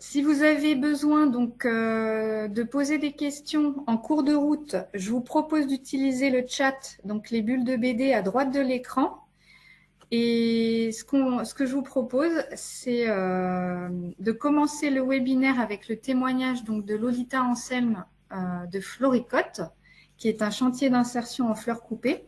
Si vous avez besoin donc de poser des questions en cours de route, je vous propose d'utiliser le chat, donc les bulles de BD à droite de l'écran. Et ce que je vous propose, c'est de commencer le webinaire avec le témoignage donc de Lolita Anselme de Floricote, qui est un chantier d'insertion en fleurs coupées.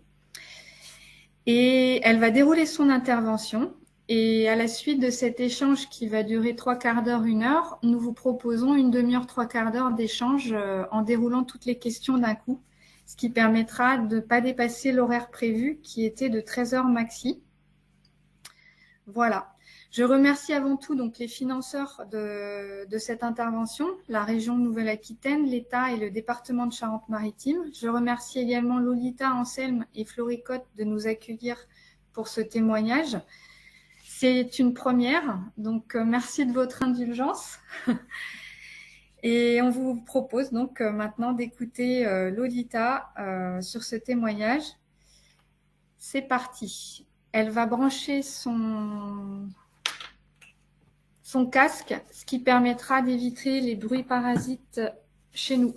Et elle va dérouler son intervention. Et à la suite de cet échange qui va durer 3/4 d'heure, 1 heure, nous vous proposons une demi-heure, 3/4 d'heure d'échange en déroulant toutes les questions d'un coup, ce qui permettra de ne pas dépasser l'horaire prévu qui était de 13 heures maxi. Voilà. Je remercie avant tout donc les financeurs de cette intervention, la région Nouvelle-Aquitaine, l'État et le département de Charente-Maritime. Je remercie également Lolita Anselme et Floricote de nous accueillir pour ce témoignage. C'est une première, donc merci de votre indulgence. Et on vous propose donc maintenant d'écouter Lolita sur ce témoignage. C'est parti. Elle va brancher son casque, ce qui permettra d'éviter les bruits parasites chez nous.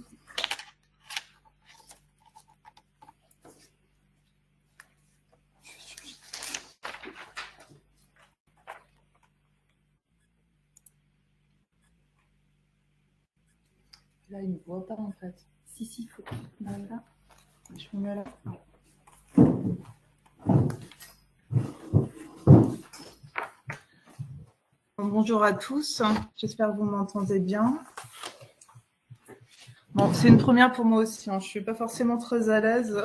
Là, il ne me voit pas en fait. Si, il faut. Voilà. Je me mets là. Bonjour à tous, j'espère que vous m'entendez bien. Bon, c'est une première pour moi aussi, je ne suis pas forcément très à l'aise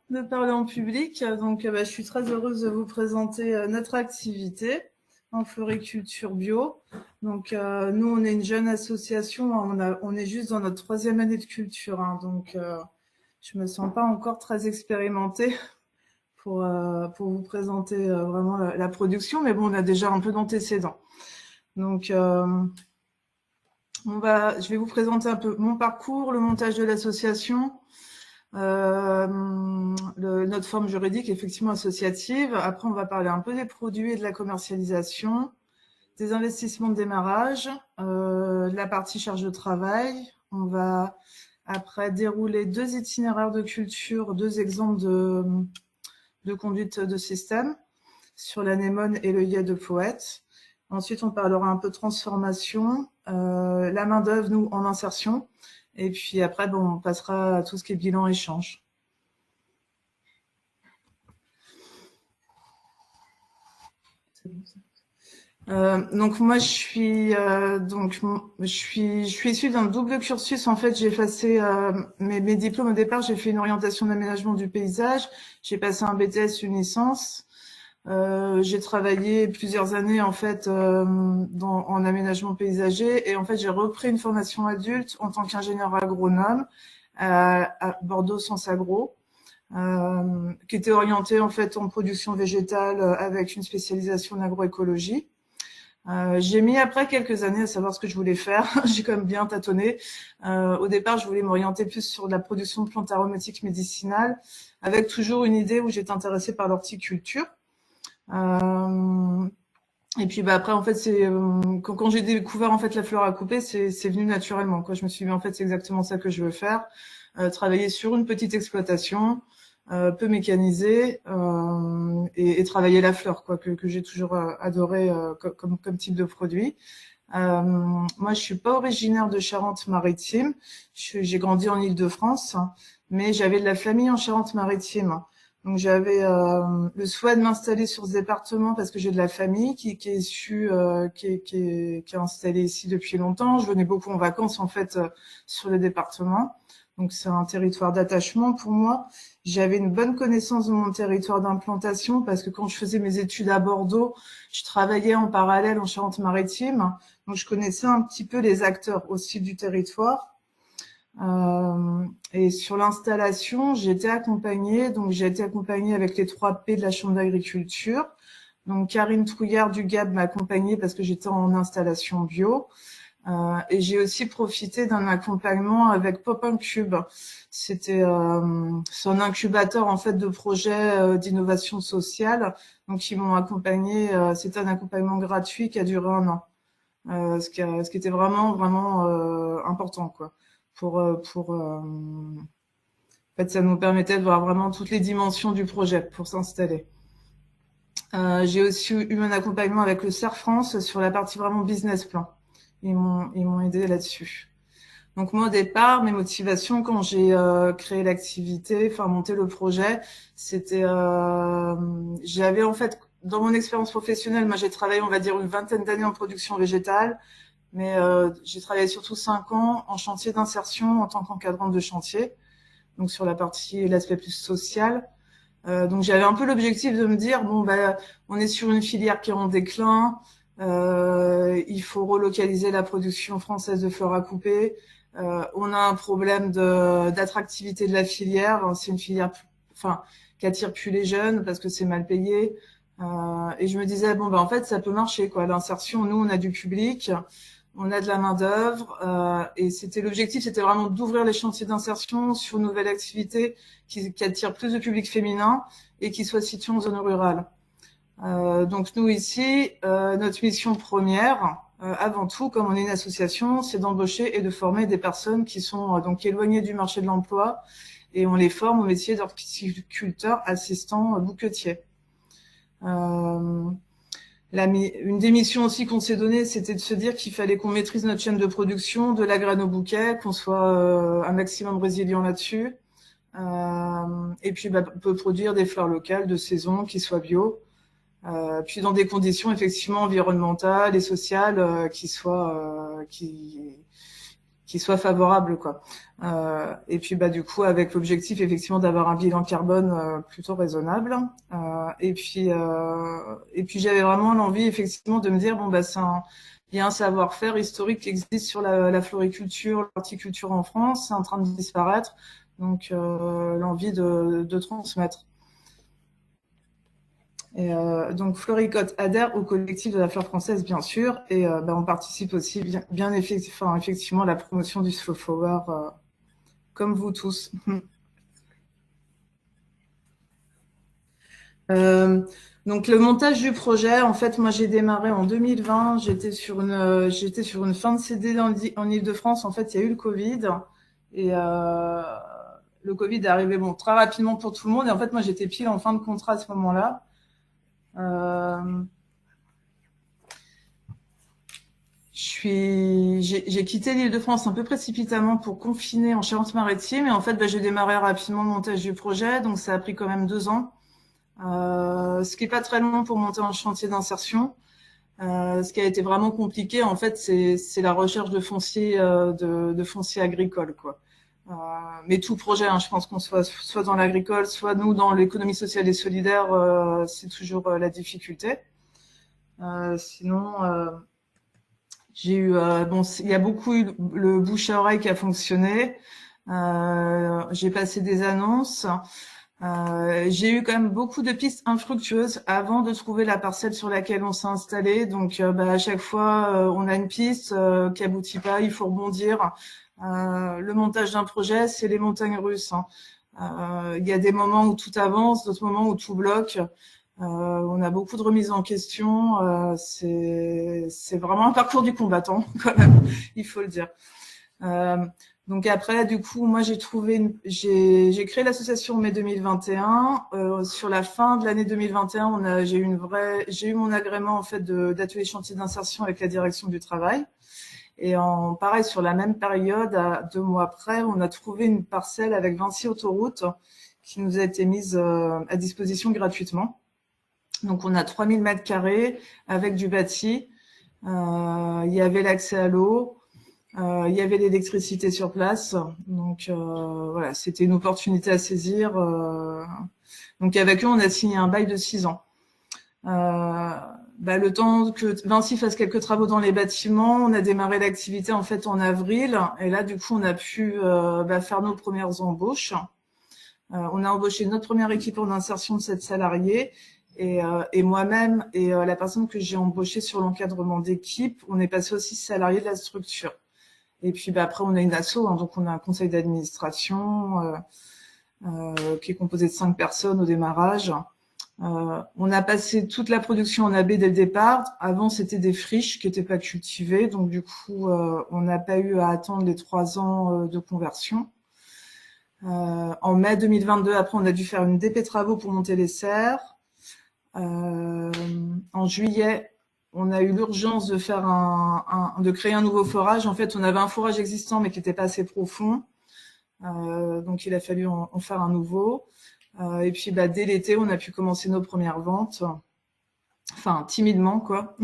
de parler en public, donc je suis très heureuse de vous présenter notre activité en floriculture bio. Donc nous, on est une jeune association, on est juste dans notre 3e année de culture, donc je ne me sens pas encore très expérimentée pour vous présenter vraiment la production, mais bon, on a déjà un peu d'antécédents. Donc, je vais vous présenter un peu mon parcours, le montage de l'association, notre forme juridique, effectivement associative. Après, on va parler un peu des produits et de la commercialisation, des investissements de démarrage, de la partie charge de travail. On va après dérouler 2 itinéraires de culture, 2 exemples de conduite de système sur l'anémone et l'œillet de poète. Ensuite, on parlera un peu de transformation, la main-d'œuvre, nous, en insertion. Et puis après, on passera à tout ce qui est bilan échange. Donc moi je suis issue d'un double cursus. En fait, j'ai passé mes diplômes au départ. J'ai fait une orientation d'aménagement du paysage. J'ai passé un BTS, une licence. J'ai travaillé plusieurs années en fait en aménagement paysager et en fait j'ai repris une formation adulte en tant qu'ingénieur agronome à Bordeaux Sens Agro. Qui était orientée en fait en production végétale avec une spécialisation en agroécologie. J'ai mis après quelques années à savoir ce que je voulais faire. J'ai quand même bien tâtonné. Au départ, je voulais m'orienter plus sur de la production de plantes aromatiques médicinales, avec toujours une idée où j'étais intéressée par l'horticulture. Et puis après en fait c'est quand j'ai découvert en fait la fleur à couper, c'est venu naturellement quoi. Je me suis dit en fait c'est exactement ça que je veux faire, travailler sur une petite exploitation, peu mécanisée et travailler la fleur quoi que j'ai toujours adoré comme type de produit. Moi je suis pas originaire de Charente-Maritime, j'ai grandi en Île-de-France, mais j'avais de la famille en Charente-Maritime. Donc j'avais le souhait de m'installer sur ce département parce que j'ai de la famille qui est installée ici depuis longtemps. Je venais beaucoup en vacances en fait sur le département. Donc c'est un territoire d'attachement pour moi. J'avais une bonne connaissance de mon territoire d'implantation parce que quand je faisais mes études à Bordeaux, je travaillais en parallèle en Charente-Maritime. Donc je connaissais un petit peu les acteurs aussi du territoire. Et sur l'installation, j'ai été accompagnée avec les 3 P de la Chambre d'agriculture. Donc Karine Trouillard du GAB m'a accompagnée parce que j'étais en installation bio. Et j'ai aussi profité d'un accompagnement avec Pop Incube. C'est un incubateur en fait de projets d'innovation sociale. Donc ils m'ont accompagnée. C'était un accompagnement gratuit qui a duré 1 an. ce qui était vraiment important, quoi. En fait, ça nous permettait de voir vraiment toutes les dimensions du projet pour s'installer. J'ai aussi eu un accompagnement avec le CERF France sur la partie vraiment business plan. Ils m'ont aidé là-dessus. Donc moi, au départ, mes motivations quand j'ai créé l'activité, enfin monté le projet, c'était, j'avais en fait, dans mon expérience professionnelle, moi j'ai travaillé, on va dire, une vingtaine d'années en production végétale, mais j'ai travaillé surtout 5 ans en chantier d'insertion en tant qu'encadrante de chantier, donc sur la partie, l'aspect plus social. Donc j'avais un peu l'objectif de me dire bon bah on est sur une filière qui est en déclin, il faut relocaliser la production française de fleurs à couper. On a un problème d'attractivité de la filière. C'est une filière, enfin, qui attire plus les jeunes parce que c'est mal payé. Et je me disais bon bah en fait ça peut marcher quoi. L'insertion, nous on a du public, on a de la main d'œuvre et c'était l'objectif, c'était vraiment d'ouvrir les chantiers d'insertion sur une nouvelle activité qui attire plus de public féminin et qui soit situé en zone rurale. Donc nous ici, notre mission première, avant tout, comme on est une association, c'est d'embaucher et de former des personnes qui sont donc éloignées du marché de l'emploi et on les forme au métier d'horticulteur, assistant, bouquetier. Une des missions aussi qu'on s'est donnée, c'était de se dire qu'il fallait qu'on maîtrise notre chaîne de production, de la graine au bouquet, qu'on soit un maximum résilient là-dessus. Et puis, on peut produire des fleurs locales de saison qui soient bio. Puis dans des conditions effectivement environnementales et sociales qui soient favorables quoi. Et puis du coup avec l'objectif effectivement d'avoir un bilan carbone plutôt raisonnable. Et puis j'avais vraiment l'envie effectivement de me dire bon il y a un savoir-faire historique qui existe sur la floriculture, l'horticulture en France, c'est en train de disparaître, donc l'envie de transmettre. Et donc Floricote adhère au collectif de la fleur française bien sûr et on participe aussi bien effectivement à la promotion du slow flower comme vous tous. Donc le montage du projet, en fait moi j'ai démarré en 2020, j'étais sur une fin de CD en Île-de-France. En fait il y a eu le Covid et le Covid est arrivé très rapidement pour tout le monde et en fait moi j'étais pile en fin de contrat à ce moment-là. J'ai quitté l'Île-de-France un peu précipitamment pour confiner en Charente-Maritime et en fait, j'ai démarré rapidement le montage du projet, donc ça a pris quand même 2 ans, ce qui est pas très long pour monter un chantier d'insertion. Ce qui a été vraiment compliqué, en fait, c'est la recherche de foncier, de foncier agricole, quoi. Mais tout projet, je pense qu'on soit dans l'agricole, soit nous dans l'économie sociale et solidaire, c'est toujours la difficulté. Sinon. J'ai eu il y a beaucoup eu le bouche à oreille qui a fonctionné. J'ai passé des annonces. J'ai eu quand même beaucoup de pistes infructueuses avant de trouver la parcelle sur laquelle on s'est installé. Donc à chaque fois on a une piste qui aboutit pas, il faut rebondir. Le montage d'un projet, c'est les montagnes russes. Il y a des moments où tout avance, d'autres moments où tout bloque. On a beaucoup de remises en question. C'est vraiment un parcours du combattant, quand même, il faut le dire. Donc après, du coup, moi j'ai créé l'association en mai 2021. Sur la fin de l'année 2021, j'ai eu mon agrément en fait d'atelier chantier d'insertion avec la direction du travail. Et pareil, sur la même période, à 2 mois après, on a trouvé une parcelle avec Vinci Autoroute qui nous a été mise à disposition gratuitement. Donc, on a 3000 mètres carrés avec du bâti. Il y avait l'accès à l'eau. Il y avait l'électricité sur place. Donc, voilà, c'était une opportunité à saisir. Donc, avec eux, on a signé un bail de 6 ans. Le temps que Vinci fasse quelques travaux dans les bâtiments, on a démarré l'activité en fait en avril. Et là, du coup, on a pu faire nos premières embauches. On a embauché notre première équipe en insertion de 7 salariés. Et moi-même et la personne que j'ai embauchée sur l'encadrement d'équipe, on est passé aussi salariés de la structure. Et puis après on a une asso, donc on a un conseil d'administration qui est composé de 5 personnes au démarrage. On a passé toute la production en AB dès le départ. Avant, c'était des friches qui n'étaient pas cultivées. Donc, du coup, on n'a pas eu à attendre les 3 ans de conversion. En mai 2022, après, on a dû faire une DP travaux pour monter les serres. En juillet, on a eu l'urgence de faire de créer un nouveau forage. En fait, on avait un forage existant, mais qui n'était pas assez profond. Donc, il a fallu en faire un nouveau. Et puis, dès l'été, on a pu commencer nos premières ventes. Enfin, timidement, quoi.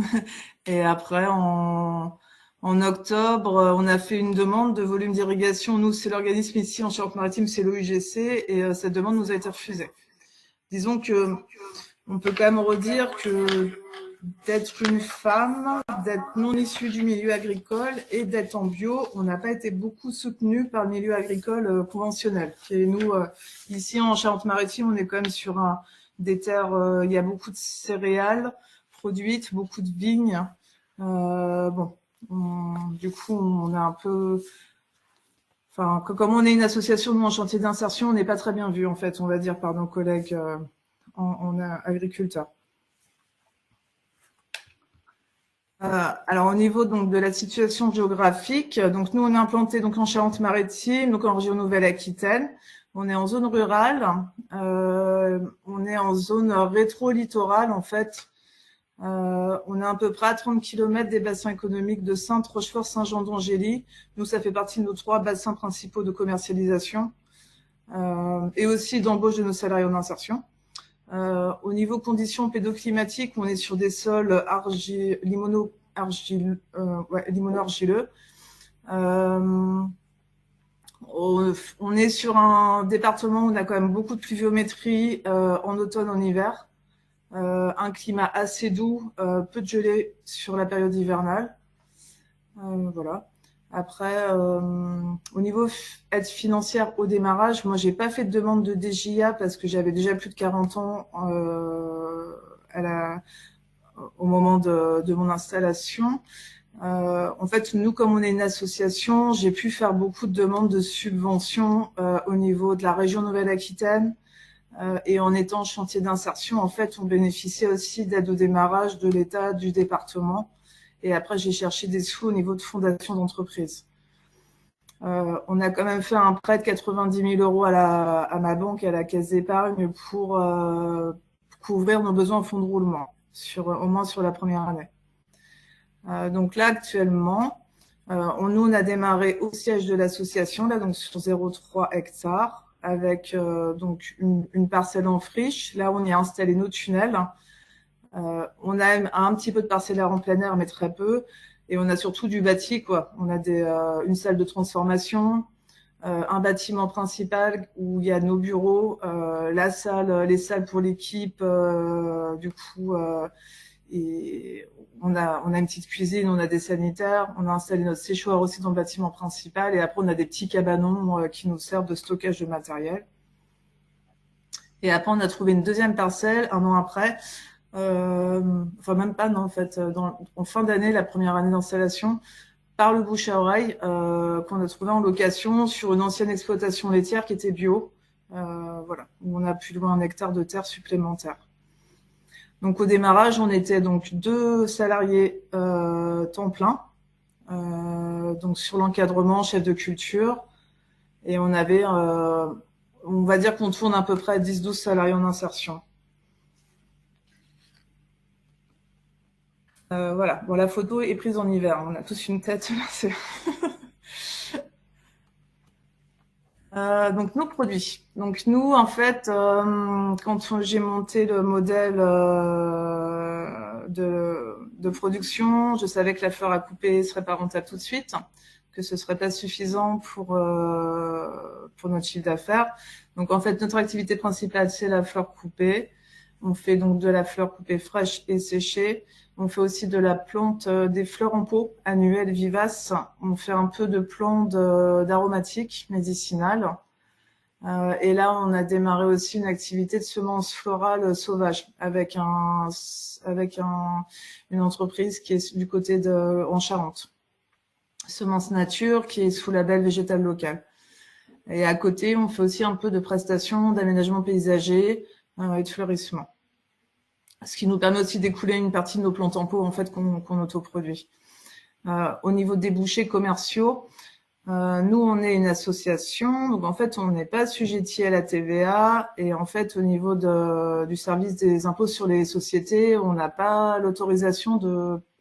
Et après, en octobre, on a fait une demande de volume d'irrigation. Nous, c'est l'organisme ici en Charente-Maritime, c'est l'OIGC, et cette demande nous a été refusée. Disons que on peut quand même redire que d'être une femme, d'être non issue du milieu agricole et d'être en bio, on n'a pas été beaucoup soutenu par le milieu agricole conventionnel. Et nous, ici en Charente-Maritime, on est quand même sur des terres, il y a beaucoup de céréales produites, beaucoup de vignes. Du coup, on est un peu... Enfin, comme on est une association, nous, en chantier d'insertion, on n'est pas très bien vu, en fait, on va dire, par nos collègues en agriculteurs. Alors au niveau donc de la situation géographique, donc nous on est implanté donc en Charente-Maritime, donc en région Nouvelle-Aquitaine. On est en zone rurale, on est en zone rétro-littorale en fait. On est à peu près à 30 km des bassins économiques de Saintes, Rochefort, Saint-Jean d'Angély. Nous ça fait partie de nos 3 bassins principaux de commercialisation et aussi d'embauche de nos salariés en insertion. Au niveau conditions pédoclimatiques, on est sur des sols limono-argileux. On est sur un département où on a quand même beaucoup de pluviométrie en automne, en hiver. Un climat assez doux, peu de gelée sur la période hivernale. Voilà. Après, au niveau aide financière au démarrage, moi, j'ai pas fait de demande de DJA parce que j'avais déjà plus de 40 ans au moment de mon installation. En fait, nous, comme on est une association, j'ai pu faire beaucoup de demandes de subventions au niveau de la région Nouvelle-Aquitaine. Et en étant chantier d'insertion, en fait, on bénéficiait aussi d'aide au démarrage de l'État, du département. Et après, j'ai cherché des sous au niveau de fondation d'entreprise. On a quand même fait un prêt de 90 000 euros à ma banque et à la caisse d'épargne pour couvrir nos besoins en fonds de roulement, au moins sur la première année. Donc là, actuellement, nous, on a démarré au siège de l'association, là, donc sur 0,3 hectares, avec donc une parcelle en friche. Là, on y a installé nos tunnels. On a un petit peu de parcellaire en plein air, mais très peu. Et on a surtout du bâti, quoi. On a une salle de transformation, un bâtiment principal où il y a nos bureaux, les salles pour l'équipe, du coup, et on a une petite cuisine, on a des sanitaires, on a installé notre séchoir aussi dans le bâtiment principal, et après on a des petits cabanons qui nous servent de stockage de matériel. Et après on a trouvé une deuxième parcelle un an après. Enfin même pas, non, en fait, en fin d'année, la première année d'installation, par le bouche à oreille, qu'on a trouvé en location sur une ancienne exploitation laitière qui était bio, voilà, où on a pu louer 1 hectare de terre supplémentaire. Donc au démarrage, on était donc 2 salariés temps plein, donc sur l'encadrement, chef de culture, et on avait, on va dire qu'on tourne à peu près à 10-12 salariés en insertion. Voilà. Bon, la photo est prise en hiver. On a tous une tête. Donc nos produits. Donc nous, en fait, quand j'ai monté le modèle de production, je savais que la fleur à couper serait pas rentable tout de suite, que ce serait pas suffisant pour notre chiffre d'affaires. Donc en fait, notre activité principale, c'est la fleur coupée. On fait donc de la fleur coupée fraîche et séchée. On fait aussi de la plante, des fleurs en pot annuelles vivaces. On fait un peu de plantes d'aromatiques médicinales. Et là, on a démarré aussi une activité de semences florales sauvages avec une entreprise qui est du côté en Charente. Semences Nature, qui est sous label végétal local. Et à côté, on fait aussi un peu de prestations d'aménagement paysager et de fleurissement. ce qui nous permet aussi d'écouler une partie de nos plantes en pot en fait qu'on autoproduit. Au niveau des débouchés commerciaux, nous, on est une association, donc en fait, on n'est pas assujetti à la TVA et en fait, au niveau du service des impôts sur les sociétés, on n'a pas l'autorisation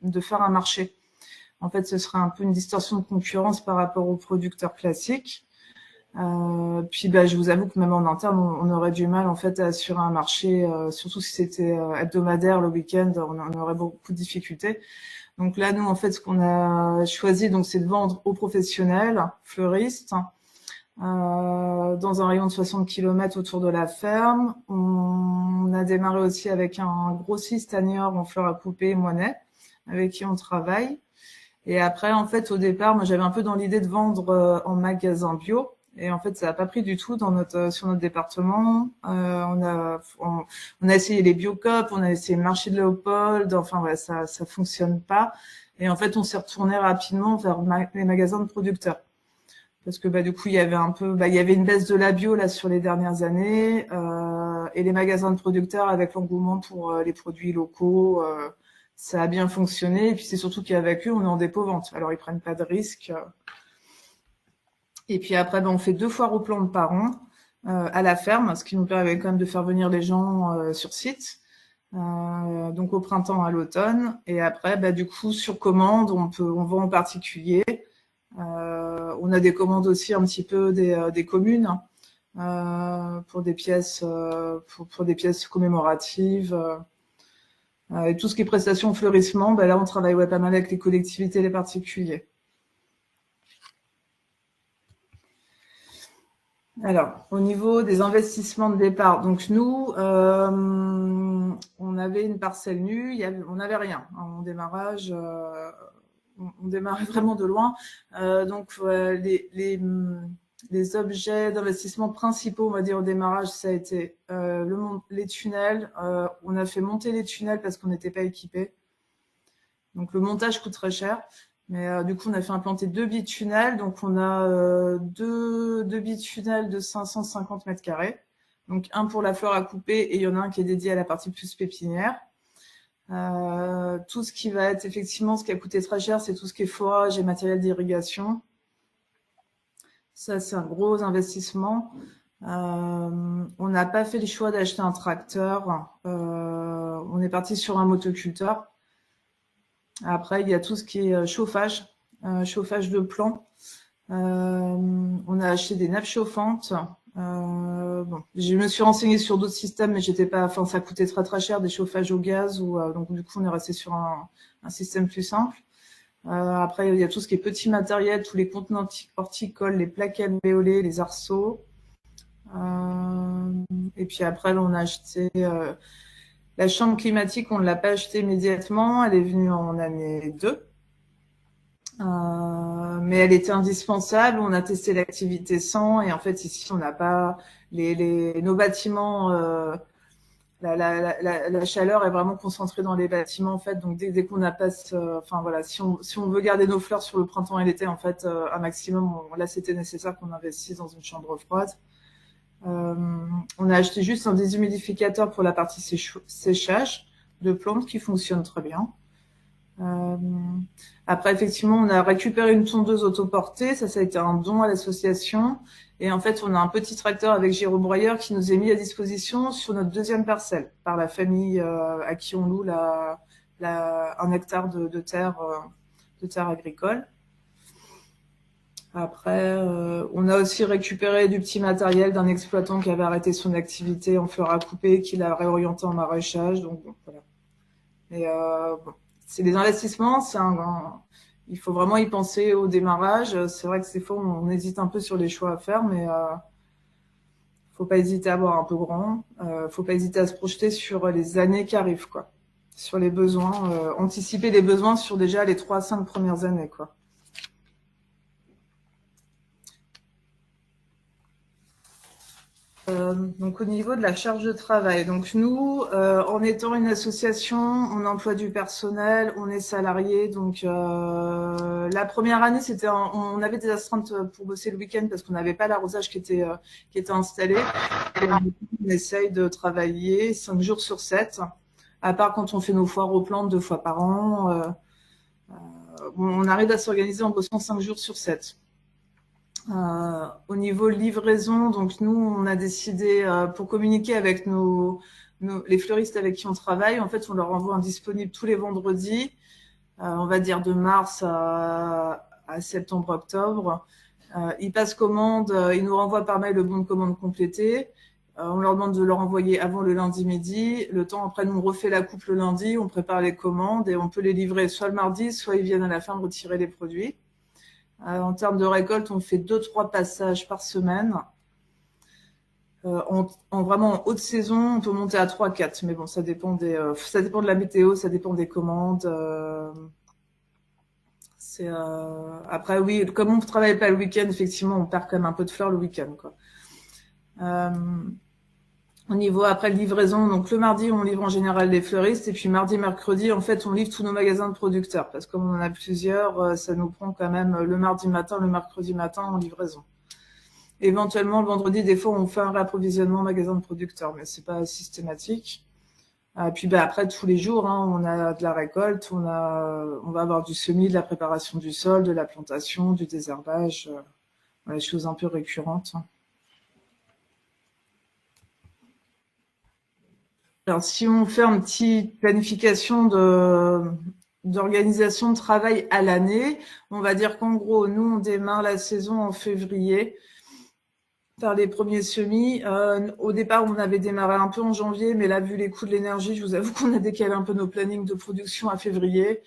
de faire un marché. En fait, ce serait un peu une distorsion de concurrence par rapport aux producteurs classiques. Puis, je vous avoue que même en interne, on aurait du mal en fait à assurer un marché, surtout si c'était hebdomadaire le week-end, on aurait beaucoup de difficultés. Donc là, nous, en fait, ce qu'on a choisi, donc, c'est de vendre aux professionnels, fleuristes, dans un rayon de 60 km autour de la ferme. On a démarré aussi avec un grossiste à Niort en fleurs à couper, Moinet, avec qui on travaille. Et après, en fait, au départ, moi, j'avais un peu dans l'idée de vendre en magasin bio. Et en fait, ça n'a pas pris du tout sur notre département. On a essayé les Biocop, on a essayé le marché de Léopold. Enfin, voilà, ça fonctionne pas. Et en fait, on s'est retourné rapidement vers les magasins de producteurs. Parce que, du coup, il y avait il y avait une baisse de la bio, là, sur les dernières années. Et les magasins de producteurs, avec l'engouement pour les produits locaux, ça a bien fonctionné. Et puis, c'est surtout qu'avec eux, on est en dépôt-vente. Alors, ils prennent pas de risques. Et puis après, on fait 2 foires aux plantes par an à la ferme, ce qui nous permet quand même de faire venir les gens sur site. Donc au printemps, à l'automne. Et après, du coup, sur commande, on vend en particulier. On a des commandes aussi un petit peu des communes pour des pièces pour des pièces commémoratives. Et tout ce qui est prestations fleurissement, là on travaille pas mal avec les collectivités et les particuliers. Alors, au niveau des investissements de départ, donc nous, on avait une parcelle nue, on n'avait rien en démarrage, on démarrait vraiment de loin. Donc, les objets d'investissement principaux, on va dire, au démarrage, ça a été les tunnels. On a fait monter les tunnels parce qu'on n'était pas équipés. Donc, le montage coûte très cher. Mais du coup, on a fait implanter 2 bitunnels. Donc, on a deux bitunnels de 550 mètres carrés. Donc, un pour la fleur à couper et il y en a un qui est dédié à la partie plus pépinière. Tout ce qui va être effectivement, ce qui a coûté très cher, c'est tout ce qui est forage et matériel d'irrigation. Ça, c'est un gros investissement. On n'a pas fait le choix d'acheter un tracteur. On est parti sur un motoculteur. Après, il y a tout ce qui est chauffage de plants. On a acheté des nappes chauffantes. Je me suis renseignée sur d'autres systèmes, mais ça coûtait très très cher, des chauffages au gaz. Donc du coup, on est resté sur un système plus simple. Après, il y a tout ce qui est petit matériel, tous les contenants horticoles, les plaques alvéolées, les arceaux. Et puis après, on a acheté la chambre climatique, on ne l'a pas achetée immédiatement, elle est venue en année 2. Mais elle était indispensable, on a testé l'activité sans, et en fait ici on n'a pas nos bâtiments, la chaleur est vraiment concentrée dans les bâtiments en fait, donc dès qu'on n'a pas si on veut garder nos fleurs sur le printemps et l'été en fait, un maximum, là c'était nécessaire qu'on investisse dans une chambre froide. On a acheté juste un déshumidificateur pour la partie séchage de plantes qui fonctionne très bien. Après, effectivement, on a récupéré une tondeuse autoportée. Ça a été un don à l'association. Et en fait, on a un petit tracteur avec gyrobroyeur qui nous est mis à disposition sur notre 2e parcelle par la famille à qui on loue 1 hectare de terre agricole. Après, on a aussi récupéré du petit matériel d'un exploitant qui avait arrêté son activité en fleurs à couper, qui l'a réorienté en maraîchage. Donc, voilà. Mais c'est des investissements, il faut vraiment y penser au démarrage. C'est vrai que ces fois, on hésite un peu sur les choix à faire, mais faut pas hésiter à voir un peu grand. Faut pas hésiter à se projeter sur les années qui arrivent, quoi. Sur les besoins, anticiper les besoins sur déjà les 3 à 5 premières années, quoi. Donc au niveau de la charge de travail, donc nous, en étant une association, on emploie du personnel, on est salarié. Donc la première année, on avait des astreintes pour bosser le week-end parce qu'on n'avait pas l'arrosage qui était installé. Et on essaye de travailler 5 jours sur 7. à part quand on fait nos foires aux plantes 2 fois par an. On arrive à s'organiser en bossant 5 jours sur 7. Au niveau livraison, donc nous, on a décidé, pour communiquer avec les fleuristes avec qui on travaille, en fait, on leur envoie un disponible tous les vendredis, on va dire de mars à septembre-octobre. Ils passent commande, ils nous renvoient par mail le bon de commande complété. On leur demande de leur envoyer avant le lundi midi. Le temps après, nous on refait la coupe le lundi, on prépare les commandes et on peut les livrer soit le mardi, soit ils viennent à la fin retirer les produits. En termes de récolte, on fait 2-3 passages par semaine. Vraiment en haute saison, on peut monter à 3-4, mais bon, ça dépend de la météo, ça dépend des commandes. Après, oui, comme on ne travaille pas le week-end, effectivement, on perd quand même un peu de fleurs le week-end, quoi. Au niveau après livraison, donc le mardi, on livre en général les fleuristes, et puis mardi, mercredi, en fait, on livre tous nos magasins de producteurs, parce que comme on en a plusieurs, ça nous prend quand même le mardi matin, le mercredi matin en livraison. Éventuellement, le vendredi, des fois, on fait un réapprovisionnement magasin de producteurs, mais c'est pas systématique. Puis après, tous les jours, hein, on a de la récolte, on va avoir du semis, de la préparation du sol, de la plantation, du désherbage, des choses un peu récurrentes. Alors, si on fait une petite planification d'organisation de travail à l'année, on va dire qu'en gros, nous, on démarre la saison en février par les premiers semis. Au départ, on avait démarré un peu en janvier, mais là, vu les coûts de l'énergie, je vous avoue qu'on a décalé un peu nos plannings de production à février.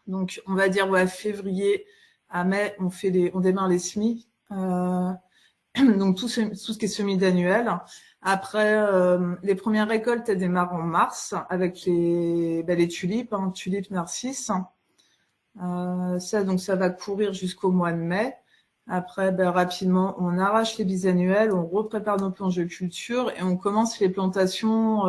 Donc, on va dire, ouais, février à mai, on démarre les semis. Donc, tout ce qui est semis d'annuel. Après, les premières récoltes, elles démarrent en mars avec les tulipes, tulipes narcisses. Donc, ça va courir jusqu'au mois de mai. Après, rapidement, on arrache les bisannuels, on reprépare nos planches de culture et on commence les plantations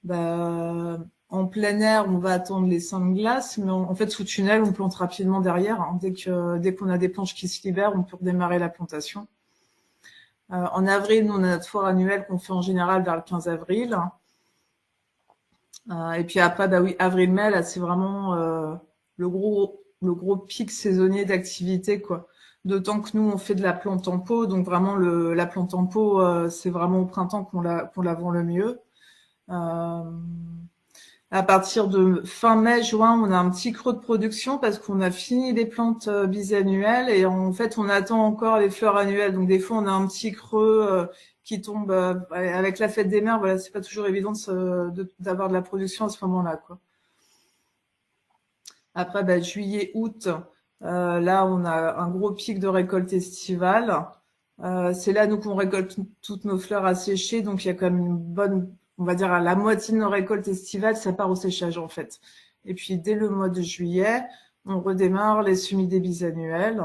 en plein air. On va attendre les seins de glace, mais en fait, sous tunnel, on plante rapidement derrière. Hein. Dès qu'on a des planches qui se libèrent, on peut redémarrer la plantation. En avril, nous, on a notre foire annuelle qu'on fait en général vers le 15 avril. Et puis après, oui, avril-mai, là, c'est vraiment le gros pic saisonnier d'activité, quoi. D'autant que nous, on fait de la plante en pot, donc vraiment la plante en pot, c'est vraiment au printemps qu'on la vend le mieux. À partir de fin mai, juin, on a un petit creux de production parce qu'on a fini les plantes bisannuelles et en fait, on attend encore les fleurs annuelles. Donc des fois, on a un petit creux qui tombe avec la fête des mères. Voilà, c'est pas toujours évident d'avoir de la production à ce moment-là, quoi. Après, juillet, août, là, on a un gros pic de récolte estivale. C'est là, nous, qu'on récolte toutes nos fleurs à sécher. Donc, il y a quand même une bonne, on va dire, à la moitié de nos récoltes estivales, ça part au séchage, en fait. Et puis, dès le mois de juillet, on redémarre les semis des bisannuels.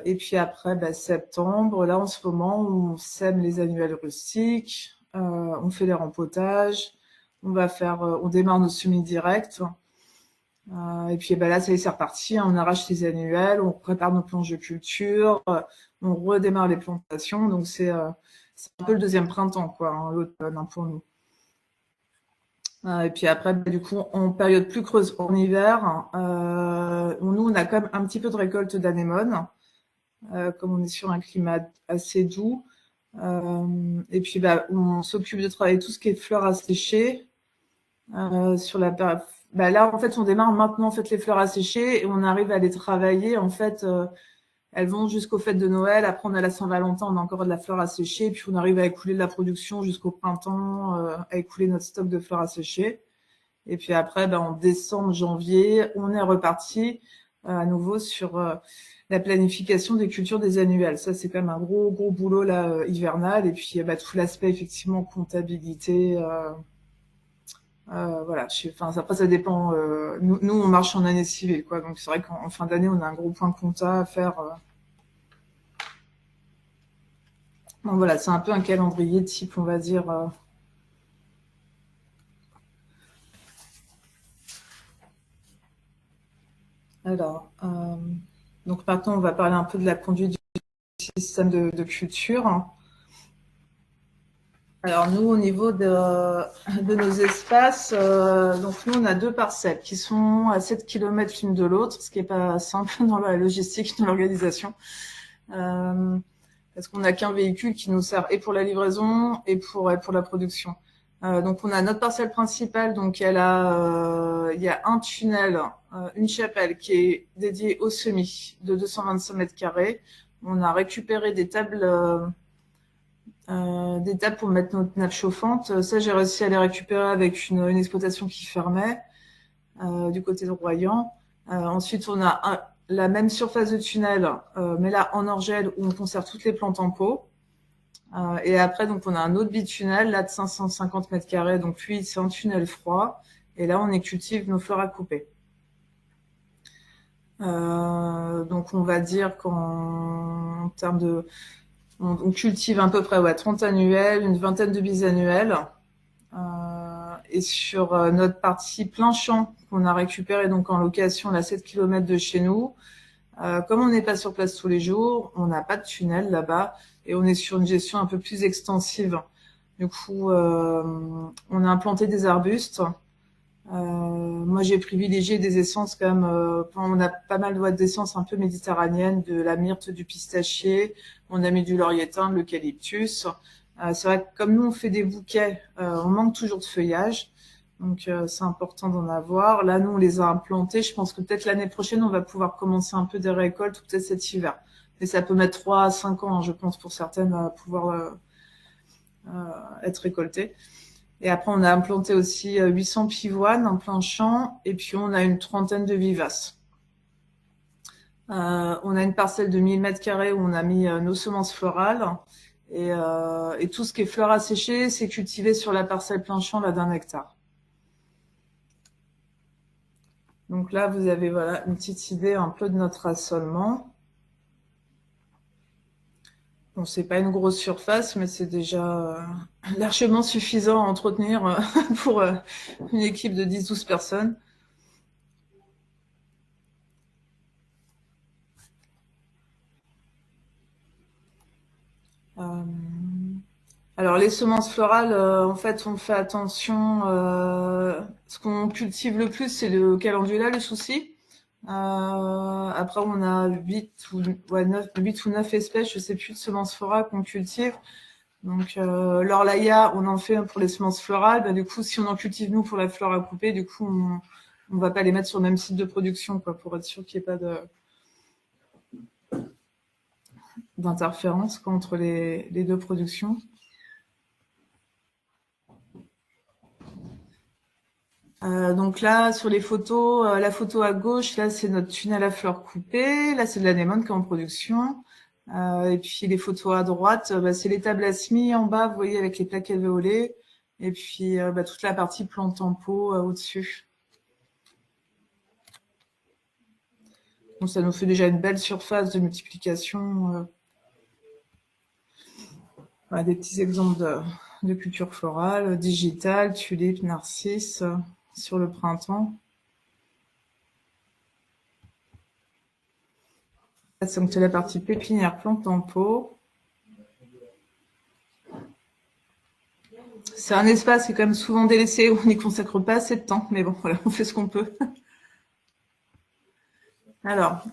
Et puis après, septembre, là, en ce moment, on sème les annuels rustiques, on fait les rempotages, on démarre nos semis directs. Et puis là, ça y est, c'est reparti. Hein. On arrache les annuels, on prépare nos planches de culture, on redémarre les plantations. Donc c'est un peu le deuxième printemps, quoi, hein, l'automne, hein, pour nous. Et puis après, du coup, en période plus creuse, en hiver, nous, on a quand même un petit peu de récolte d'anémones, comme on est sur un climat assez doux. Et puis, on s'occupe de travailler tout ce qui est fleurs à sécher sur la période. Là, en fait, on démarre maintenant en fait les fleurs à sécher et on arrive à les travailler. En fait, elles vont jusqu'aux fêtes de Noël. Après, on a la Saint-Valentin, on a encore de la fleur à sécher. Puis, on arrive à écouler de la production jusqu'au printemps, à écouler notre stock de fleurs à sécher. Et puis après, en décembre, janvier, on est reparti à nouveau sur la planification des cultures des annuelles. Ça, c'est quand même un gros boulot là hivernal. Et puis, tout l'aspect effectivement comptabilité. Voilà. Après, ça dépend. Nous, on marche en année civile, quoi. Donc, c'est vrai qu'en fin d'année, on a un gros point compta à faire. Donc voilà, c'est un peu un calendrier type, on va dire. Alors, donc maintenant, on va parler un peu de la conduite du système de culture. Alors nous, au niveau de nos espaces, donc nous, on a 2 parcelles qui sont à 7 km l'une de l'autre, ce qui est pas simple dans la logistique, dans l'organisation. Parce qu'on n'a qu'un véhicule qui nous sert et pour la livraison et pour la production. Donc on a notre parcelle principale, donc il y a un tunnel, une chapelle qui est dédiée au semis de 225 mètres carrés. On a récupéré des tables pour mettre notre nappe chauffante. Ça, j'ai réussi à les récupérer avec une exploitation qui fermait du côté de Royan. Ensuite, on a la même surface de tunnel, mais là en orgel où on conserve toutes les plantes en pot. Et après, donc, on a un autre bitunnel, là de 550 mètres carrés. Donc, lui, c'est un tunnel froid. Et là, on y cultive nos fleurs à couper. Donc, on va dire qu'en termes de... On cultive à peu près 30 annuels, une vingtaine de bisannuels. Et sur notre partie plein champ qu'on a récupéré donc en location à 7 km de chez nous, comme on n'est pas sur place tous les jours, on n'a pas de tunnel là-bas et on est sur une gestion un peu plus extensive. Du coup, on a implanté des arbustes. Moi, j'ai privilégié des essences quand même. On a pas mal d'essences un peu méditerranéennes, de la myrte, du pistachier. On a mis du laurier thym, de l'eucalyptus. C'est vrai que comme nous, on fait des bouquets, on manque toujours de feuillage. Donc, c'est important d'en avoir. Là, nous, on les a implantés. Je pense que peut-être l'année prochaine, on va pouvoir commencer un peu des récoltes, ou peut-être cet hiver. Mais ça peut mettre 3 à 5 ans, hein, je pense, pour certaines, à pouvoir être récoltées. Et après, on a implanté aussi 800 pivoines en plein champ. Et puis, on a une trentaine de vivaces. On a une parcelle de 1000 mètres carrés où on a mis nos semences florales. Et tout ce qui est fleurs à sécher, c'est cultivé sur la parcelle plein champ là d'1 hectare. Donc là, vous avez voilà une petite idée un peu de notre assolement. Bon, c'est pas une grosse surface, mais c'est déjà largement suffisant à entretenir pour une équipe de 10-12 personnes. Alors les semences florales, en fait, on fait attention. Ce qu'on cultive le plus, c'est le calendula, le souci. Après, on a 8 ou 9 espèces, je sais plus, de semences florales qu'on cultive. Donc, l'orlaïa, on en fait pour les semences florales. Bah, du coup, si on en cultive nous pour la fleur à couper, du coup, on va pas les mettre sur le même site de production, quoi, pour être sûr qu'il n'y ait pas d'interférence entre les 2 productions. Donc là, sur les photos, la photo à gauche, là, c'est notre tunnel à fleurs coupées. Là, c'est de l'anémone qui est en production. Et puis les photos à droite, c'est les tables à semis en bas, vous voyez, avec les plaques alvéolées. Et puis toute la partie plante en pot au-dessus. Donc ça nous fait déjà une belle surface de multiplication. Des petits exemples de culture florale, digitale, tulipes, narcisses, sur le printemps. Donc c'est la partie pépinière plante en pot. C'est un espace qui est quand même souvent délaissé, où on n'y consacre pas assez de temps, mais bon, voilà, on fait ce qu'on peut. Alors,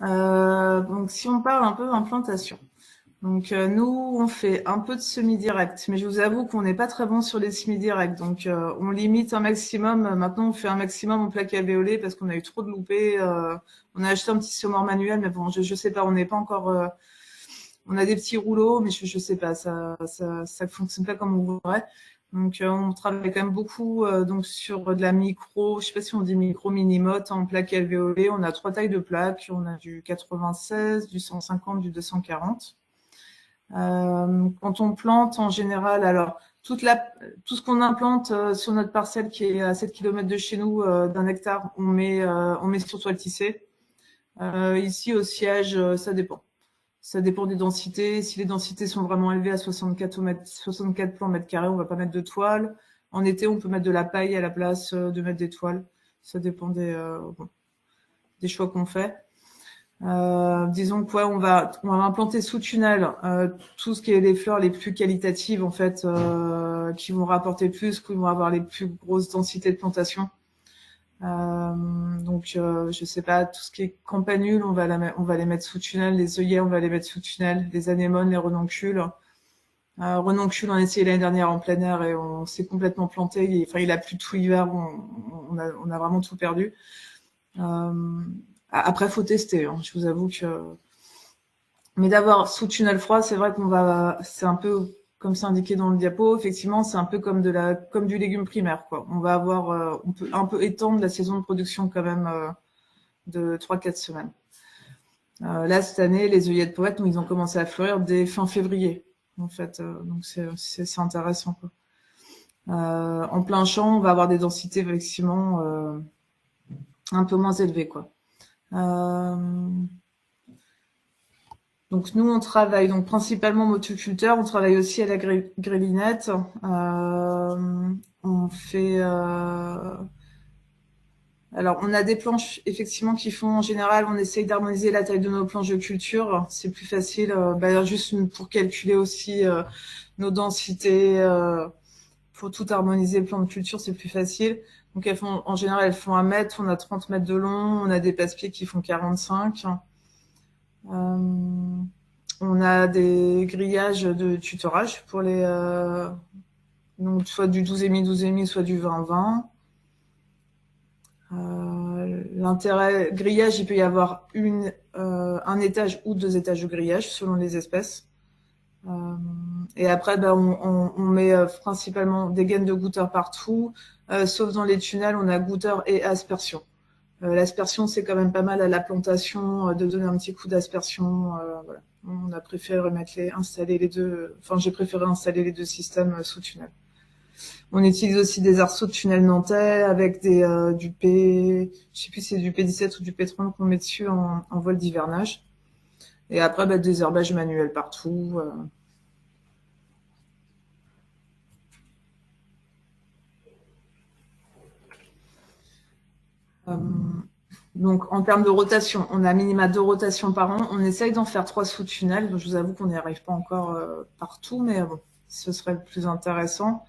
donc si on parle un peu d'implantation. Donc nous, on fait un peu de semi-direct, mais je vous avoue qu'on n'est pas très bon sur les semi-directs. Donc on limite un maximum. Maintenant, on fait un maximum en plaque alvéolée parce qu'on a eu trop de loupés. On a acheté un petit semoir manuel, mais bon, je sais pas, on n'est pas encore. On a des petits rouleaux, mais je sais pas, ça fonctionne pas comme on voudrait. Donc on travaille quand même beaucoup donc sur de la micro, je sais pas si on dit micro mini-motte en plaque alvéolée. On a 3 tailles de plaques, on a du 96, du 150, du 240. Quand on plante en général, alors tout ce qu'on implante sur notre parcelle qui est à 7 km de chez nous d'1 hectare, on met sur toile tissée. Ici au siège, ça dépend. Ça dépend des densités. Si les densités sont vraiment élevées à 64 plants mètre carré, on va pas mettre de toile. En été, on peut mettre de la paille à la place de mettre des toiles. Ça dépend des choix qu'on fait. Disons que ouais, on va implanter sous tunnel tout ce qui est les fleurs les plus qualitatives en fait, qui vont rapporter plus, qui vont avoir les plus grosses densités de plantation. Donc je sais pas, tout ce qui est campanule, on va les mettre sous tunnel, les œillets, on va les mettre sous tunnel, les anémones, les renoncules. Renoncule, on a essayé l'année dernière en plein air et on s'est complètement planté. Il a plu tout l'hiver, on a vraiment tout perdu. Après, faut tester. Hein. Je vous avoue que, mais d'avoir sous tunnel froid, c'est vrai c'est un peu comme c'est indiqué dans le diapo. Effectivement, c'est un peu comme comme du légume primaire, quoi. On peut un peu étendre la saison de production quand même de 3-4 semaines. Là, cette année, les œillets de poète, ils ont commencé à fleurir dès fin février, en fait. Donc c'est intéressant, quoi. En plein champ, on va avoir des densités effectivement un peu moins élevées, quoi. Donc nous, on travaille donc principalement motoculteur, on travaille aussi à la grélinette. On fait alors, on a des planches, effectivement, qui font, en général, on essaye d'harmoniser la taille de nos planches de culture. C'est plus facile, juste pour calculer aussi nos densités, pour tout harmoniser, le plan de culture, c'est plus facile. Donc, en général, elles font 1 mètre, on a 30 mètres de long, on a des passe-pieds qui font 45. On a des grillages de tutorage pour donc soit du 12,5, 12,5, soit du 20-20. L'intérêt grillage, il peut y avoir un étage ou 2 étages de grillage selon les espèces. Et après, on met principalement des gaines de goutteur partout, sauf dans les tunnels, on a goutteur et aspersion. L'aspersion, c'est quand même pas mal à la plantation, de donner un petit coup d'aspersion. Voilà. On a préféré installer les deux. Enfin, j'ai préféré installer les deux systèmes sous tunnel. On utilise aussi des arceaux de tunnel nantais avec du je sais plus si c'est du P17 ou du P30 qu'on met dessus en vol d'hivernage. Et après, des herbages manuels partout. Donc, en termes de rotation, on a un minima 2 rotations par an. On essaye d'en faire 3 sous tunnel. Donc, je vous avoue qu'on n'y arrive pas encore partout, mais bon, ce serait le plus intéressant.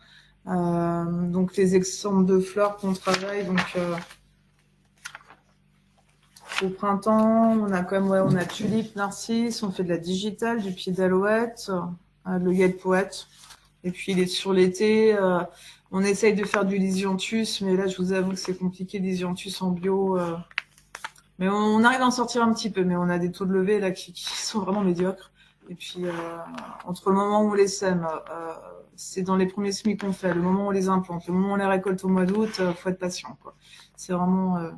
Donc, les exemples de fleurs qu'on travaille, donc au printemps, on a on a tulipe, narcisse, on fait de la digitale, du pied d'alouette, l'œillet de poète. Et puis sur l'été, on essaye de faire du lisianthus, mais là, je vous avoue que c'est compliqué, lisianthus en bio. Mais on arrive à en sortir un petit peu, mais on a des taux de levée là qui sont vraiment médiocres. Et puis, entre le moment où on les sème, c'est dans les premiers semis qu'on fait, le moment où on les implante, le moment où on les récolte au mois d'août, faut être patient, quoi. C'est vraiment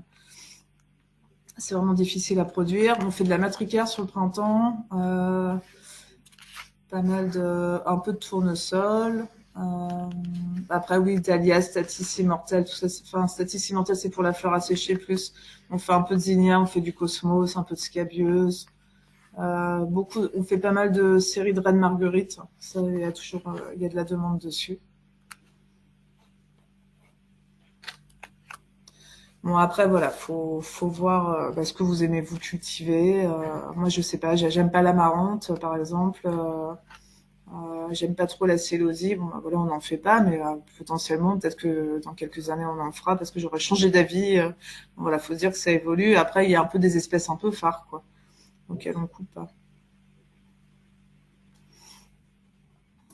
difficile à produire. On fait de la matricaire sur le printemps, un peu de tournesol. Après, oui, dahlia, statice immortelle, tout ça. Enfin, statice immortelle, c'est pour la fleur à sécher plus. On fait un peu de zinnia, on fait du cosmos, un peu de scabieuse. On fait pas mal de séries de reine marguerite. Ça, il y a de la demande dessus. Bon, après, voilà, faut voir ce que vous aimez vous cultiver. Moi, je sais pas, j'aime pas l'amarante, par exemple. J'aime pas trop la célosie. Bon, voilà, on n'en fait pas, mais potentiellement, peut-être que dans quelques années, on en fera parce que j'aurais changé d'avis. Voilà, faut se dire que ça évolue. Après, il y a un peu des espèces un peu phares, quoi, auxquelles on coupe pas.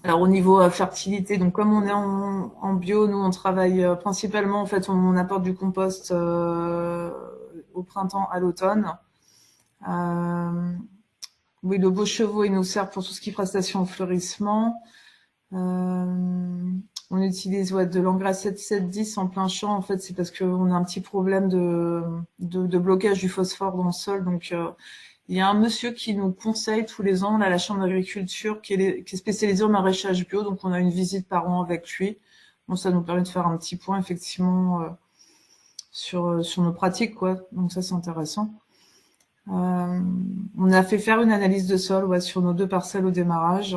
Alors au niveau fertilité, donc comme on est en bio, nous on travaille principalement, en fait, on apporte du compost au printemps, à l'automne. Oui, le beau chevaux, il nous sert pour tout ce qui est prestation au fleurissement. On utilise de l'engrais 7,7,10 en plein champ. En fait, c'est parce qu'on a un petit problème de blocage du phosphore dans le sol. Donc, il y a un monsieur qui nous conseille tous les ans, là, à la Chambre d'agriculture, qui est spécialisé en maraîchage bio. Donc, on a une visite par an avec lui. Bon, ça nous permet de faire un petit point, effectivement, sur nos pratiques, quoi. Donc, ça, c'est intéressant. On a fait faire une analyse de sol sur nos 2 parcelles au démarrage.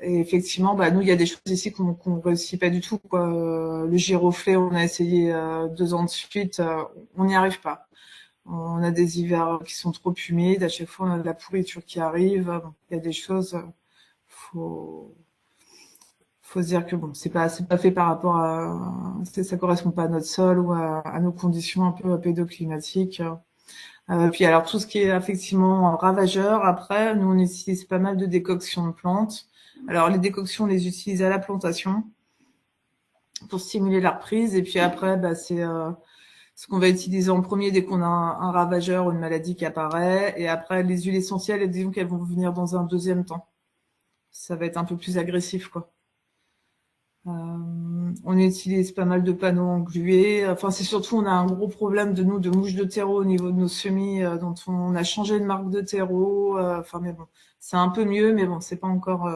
Et effectivement, nous, il y a des choses ici qu'on réussit pas du tout, quoi. Le giroflée, on a essayé 2 ans de suite, on n'y arrive pas. On a des hivers qui sont trop humides. À chaque fois, on a de la pourriture qui arrive. Bon, il y a des choses, faut faut se dire que bon, c'est pas fait par rapport ça correspond pas à notre sol ou à nos conditions un peu pédoclimatiques. Puis alors tout ce qui est effectivement ravageur, après, nous on utilise pas mal de décoctions de plantes. Alors les décoctions, on les utilise à la plantation pour stimuler la reprise, et puis après, bah, c'est ce qu'on va utiliser en premier dès qu'on a un ravageur ou une maladie qui apparaît, et après les huiles essentielles, disons qu'elles vont venir dans un deuxième temps. Ça va être un peu plus agressif, quoi. On utilise pas mal de panneaux englués. Enfin, c'est surtout, on a un gros problème de mouches de terreau au niveau de nos semis, dont on a changé de marque de terreau. Enfin, mais bon, c'est un peu mieux, mais bon, c'est pas encore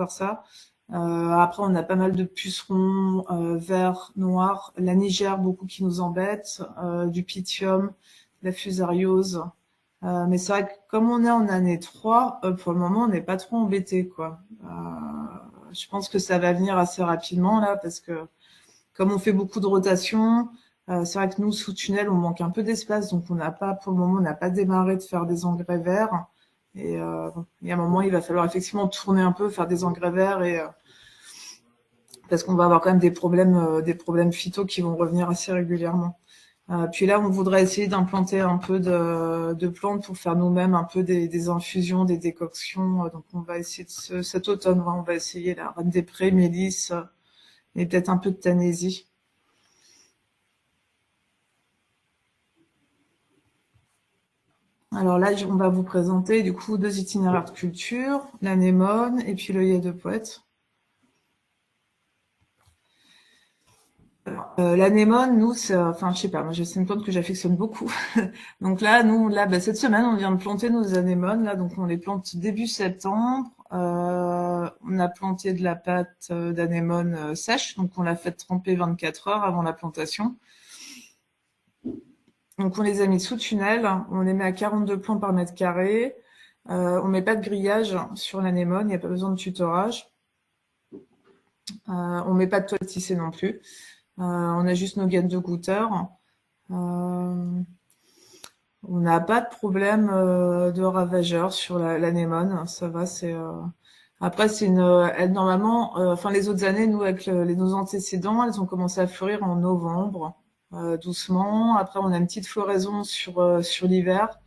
ça. Après, on a pas mal de pucerons, verts, noirs, la nigère, beaucoup qui nous embêtent, du pythium, la fusariose. Mais c'est vrai que comme on est en année 3, pour le moment, on n'est pas trop embêté, quoi. Je pense que ça va venir assez rapidement, là, parce que comme on fait beaucoup de rotation, c'est vrai que nous, sous tunnel, on manque un peu d'espace, donc on n'a pas, pour le moment, on n'a pas démarré de faire des engrais verts. Et bon, il y a un moment, il va falloir effectivement tourner un peu, faire des engrais verts, et parce qu'on va avoir quand même des problèmes phyto qui vont revenir assez régulièrement. Puis là, on voudrait essayer d'implanter un peu de plantes pour faire nous-mêmes un peu des infusions, des décoctions. Donc, on va essayer cet automne, on va essayer la reine des prés, mélisse et peut-être un peu de tanésie. Alors là, on va vous présenter du coup 2 itinéraires de culture, l'anémone et puis l'œillet de poète. L'anémone, nous, enfin, je sais pas, moi, c'est une plante que j'affectionne beaucoup. Donc là, bah, cette semaine, on vient de planter nos anémones, là, donc on les plante début septembre. On a planté de la pâte d'anémone sèche, donc on l'a fait tremper 24 heures avant la plantation. Donc on les a mis sous tunnel, on les met à 42 plants par mètre carré. On met pas de grillage sur l'anémone, il n'y a pas besoin de tutorage. On met pas de toile tissée non plus. On a juste nos gaines de goutteur. On n'a pas de problème de ravageur sur l'anémone, ça va. Après, normalement, enfin les autres années, nous avec nos antécédents, elles ont commencé à fleurir en novembre, doucement. Après, on a une petite floraison sur l'hiver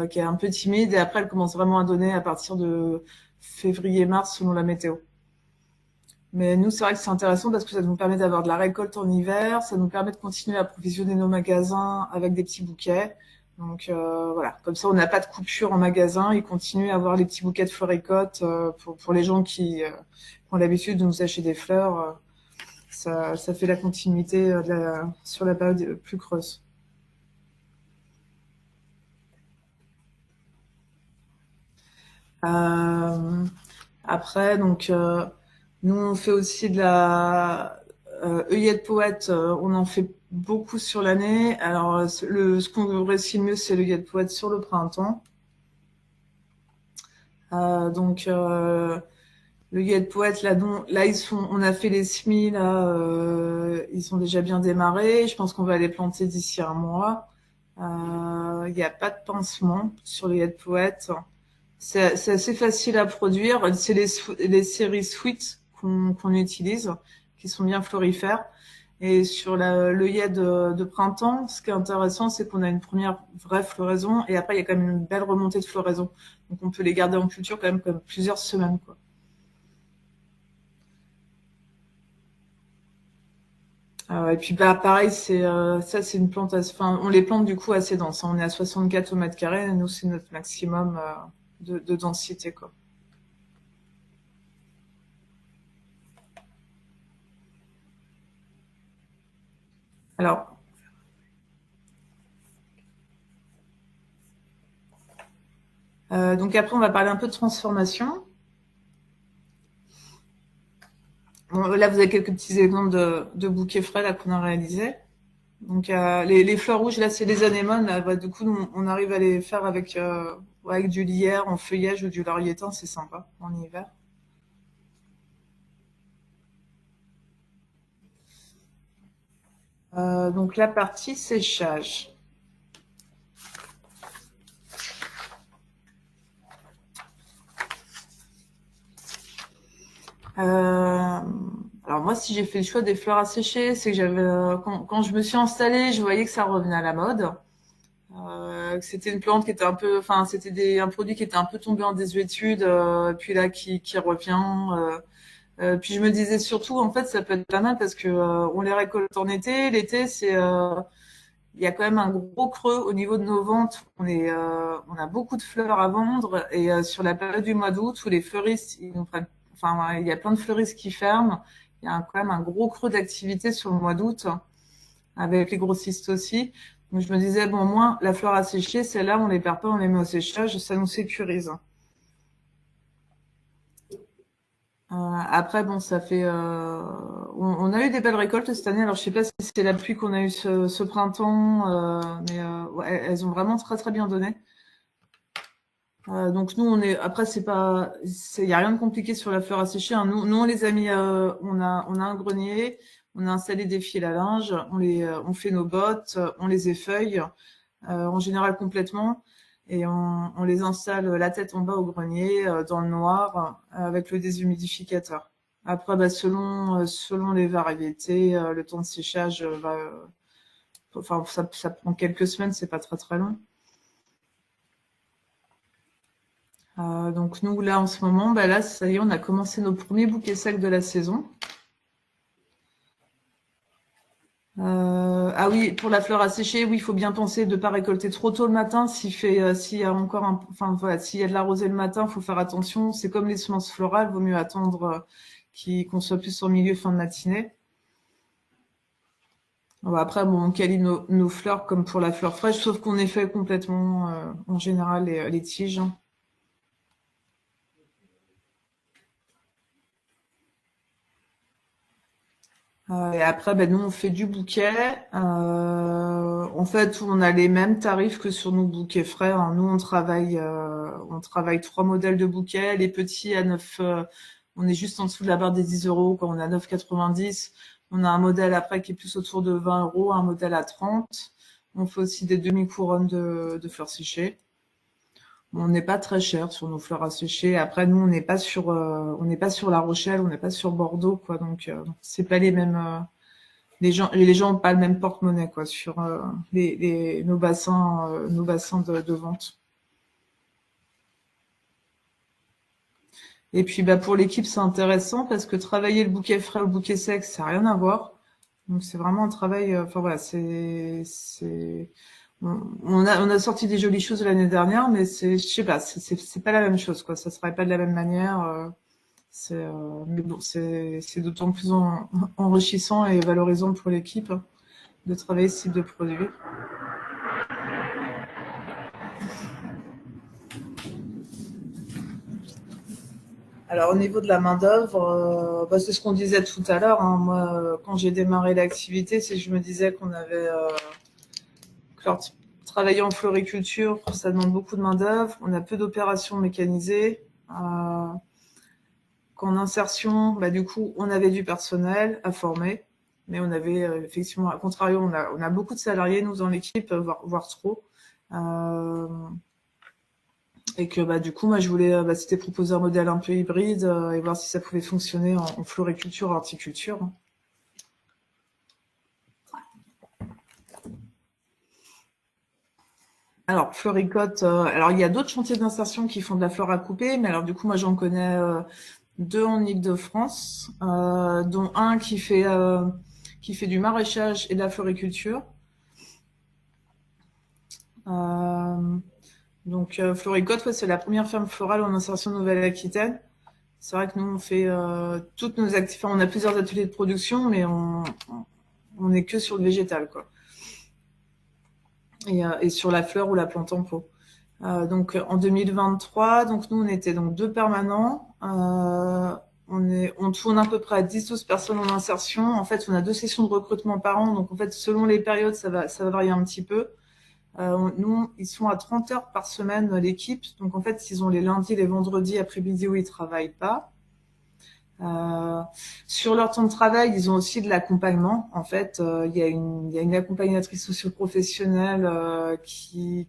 qui est un peu timide, et après, elle commence vraiment à donner à partir de février-mars selon la météo. Mais nous, c'est vrai que c'est intéressant parce que ça nous permet d'avoir de la récolte en hiver, ça nous permet de continuer à approvisionner nos magasins avec des petits bouquets. Donc voilà, comme ça on n'a pas de coupure en magasin, ils continuent à avoir les petits bouquets de floricotes pour les gens qui ont l'habitude de nous acheter des fleurs. Ça fait la continuité sur la période plus creuse. Euh, Après, donc nous on fait aussi de la œillette poète. On en fait beaucoup sur l'année. Alors ce qu'on réussit le mieux, c'est l'œillette poète sur le printemps. Donc le guide poète là on a fait les semis là, ils sont déjà bien démarrés. Je pense qu'on va les planter d'ici un mois. Il n'y a pas de pincement sur le guide poète. C'est assez facile à produire. C'est les séries Sweet qu'on utilise, qui sont bien florifères. Et sur l'œillet de printemps, ce qui est intéressant, c'est qu'on a une première vraie floraison, et après il y a quand même une belle remontée de floraison. Donc on peut les garder en culture quand même comme plusieurs semaines, quoi. Et puis bah pareil, ça c'est une plante, enfin on les plante du coup assez dense, hein. On est à 64 au mètre carré, et nous c'est notre maximum de densité, quoi. Alors donc après on va parler un peu de transformation. Bon, là vous avez quelques petits exemples de bouquets frais là qu'on a réalisés. Donc les fleurs rouges là, c'est les anémones. Là, bah, du coup on arrive à les faire avec du lierre en feuillage ou du laurier thym, c'est sympa en hiver. Donc la partie séchage. moi, si j'ai fait le choix des fleurs à sécher, c'est que j'avais, quand je me suis installée, je voyais que ça revenait à la mode. Que c'était une plante qui était un peu, enfin, un produit qui était un peu tombé en désuétude, puis là, qui revient. Puis je me disais surtout, en fait, ça peut être pas mal parce que on les récolte en été. L'été, il y a quand même un gros creux au niveau de nos ventes. On a beaucoup de fleurs à vendre et sur la période du mois d'août où les fleuristes, enfin, il y a plein de fleuristes qui ferment. Il y a quand même un gros creux d'activité sur le mois d'août avec les grossistes aussi. Donc je me disais bon, moins la fleur à sécher, celle-là, on les perd pas, on les met au séchage, ça nous sécurise. Après, bon, ça fait. On a eu des belles récoltes cette année. Alors, je sais pas si c'est la pluie qu'on a eu ce printemps, mais ouais, elles ont vraiment très très bien donné. Donc nous, on est. Après, il y a rien de compliqué sur la fleur à sécher, hein. Nous, on les a mis. On a un grenier, on a installé des fils à linge, on fait nos bottes, on les effeuille, en général complètement. Et on les installe la tête en bas au grenier, dans le noir, avec le déshumidificateur. Après, bah, selon les variétés, le temps de séchage enfin, ça prend quelques semaines, c'est pas très très long. Donc nous, là, en ce moment, bah là, ça y est, on a commencé nos premiers bouquets secs de la saison. Ah oui, pour la fleur à sécher, oui, il faut bien penser de pas récolter trop tôt le matin. S'il y a encore enfin voilà, s'il y a de la rosée le matin, faut faire attention. C'est comme les semences florales, vaut mieux attendre qu'on soit plus sur le milieu fin de matinée. Bon, après, bon, on qualifie nos fleurs comme pour la fleur fraîche, sauf qu'on effeuille complètement, en général, les tiges. Et après, ben, nous, on fait du bouquet. En fait, on a les mêmes tarifs que sur nos bouquets frais, hein. Nous, on travaille 3 modèles de bouquets. Les petits à 9, on est juste en dessous de la barre des 10 euros quand on a 9,90. On a un modèle après qui est plus autour de 20 euros, un modèle à 30. On fait aussi des demi-couronnes de fleurs séchées. On n'est pas très cher sur nos fleurs à sécher. Après, nous, on n'est pas sur La Rochelle, on n'est pas sur Bordeaux, quoi. Donc, c'est pas les mêmes. Les gens ont pas le même porte-monnaie, quoi, sur nos bassins de vente. Et puis, bah, pour l'équipe, c'est intéressant parce que travailler le bouquet frais ou le bouquet sec, ça n'a rien à voir. Donc, c'est vraiment un travail. Enfin voilà, on a sorti des jolies choses l'année dernière, mais je sais pas, c'est pas la même chose, quoi. Ça se travaille pas de la même manière. Mais bon, c'est d'autant plus enrichissant et valorisant pour l'équipe de travailler ce type de produit. Alors au niveau de la main-d'œuvre, bah, c'est ce qu'on disait tout à l'heure, hein. Moi, quand j'ai démarré l'activité, c'est que je me disais qu'on avait travailler en floriculture, ça demande beaucoup de main-d'œuvre. On a peu d'opérations mécanisées. Qu'en insertion, bah, du coup, on avait du personnel à former, mais on avait effectivement, à contrario, on a beaucoup de salariés, nous, dans l'équipe, voire trop. Et que bah, du coup, moi, je voulais c'était proposer un modèle un peu hybride et voir si ça pouvait fonctionner en floriculture, horticulture. Alors, Floricote, alors il y a d'autres chantiers d'insertion qui font de la fleur à couper, mais alors du coup, moi, j'en connais 2 en Île-de-France, dont un qui fait du maraîchage et de la floriculture. Donc Floricote, ouais, c'est la première ferme florale en insertion Nouvelle-Aquitaine. C'est vrai que nous, on fait toutes nos activités. Enfin, on a plusieurs ateliers de production, mais on est que sur le végétal, quoi. Et sur la fleur ou la plante en pot. Donc en 2023, donc nous, on était donc 2 permanents. On tourne à peu près à 10-12 personnes en insertion. En fait, on a 2 sessions de recrutement par an. Donc en fait, selon les périodes, ça va varier un petit peu. Nous, ils sont à 30 heures par semaine, l'équipe. Donc, en fait, ils ont les lundis, les vendredis après-midi où ils travaillent pas. Sur leur temps de travail, ils ont aussi de l'accompagnement. En fait, il y a une accompagnatrice socio-professionnelle qui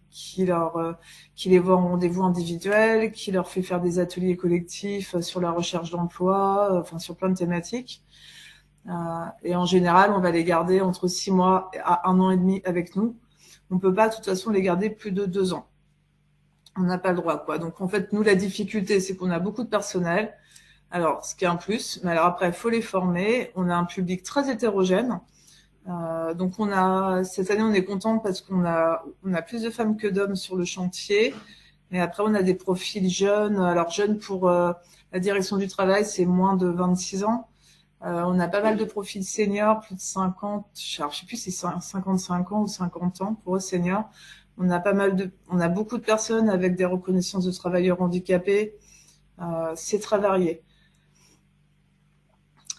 les voit en rendez-vous individuel, qui leur fait faire des ateliers collectifs sur la recherche d'emploi, enfin sur plein de thématiques. Et en général, on va les garder entre 6 mois à 1 an et demi avec nous. On peut pas, de toute façon, les garder plus de 2 ans. On n'a pas le droit, quoi. Donc, en fait, nous, la difficulté, c'est qu'on a beaucoup de personnel. Alors, ce qui est un plus. Mais alors après, il faut les former. On a un public très hétérogène. Donc, cette année, on est content parce qu'on a plus de femmes que d'hommes sur le chantier. Mais après, on a des profils jeunes. Alors, jeunes pour la direction du travail, c'est moins de 26 ans. On a pas mal de profils seniors, plus de 50. Alors, je sais plus si c'est 55 ans ou 50 ans pour eux seniors. On a beaucoup de personnes avec des reconnaissances de travailleurs handicapés. C'est très varié.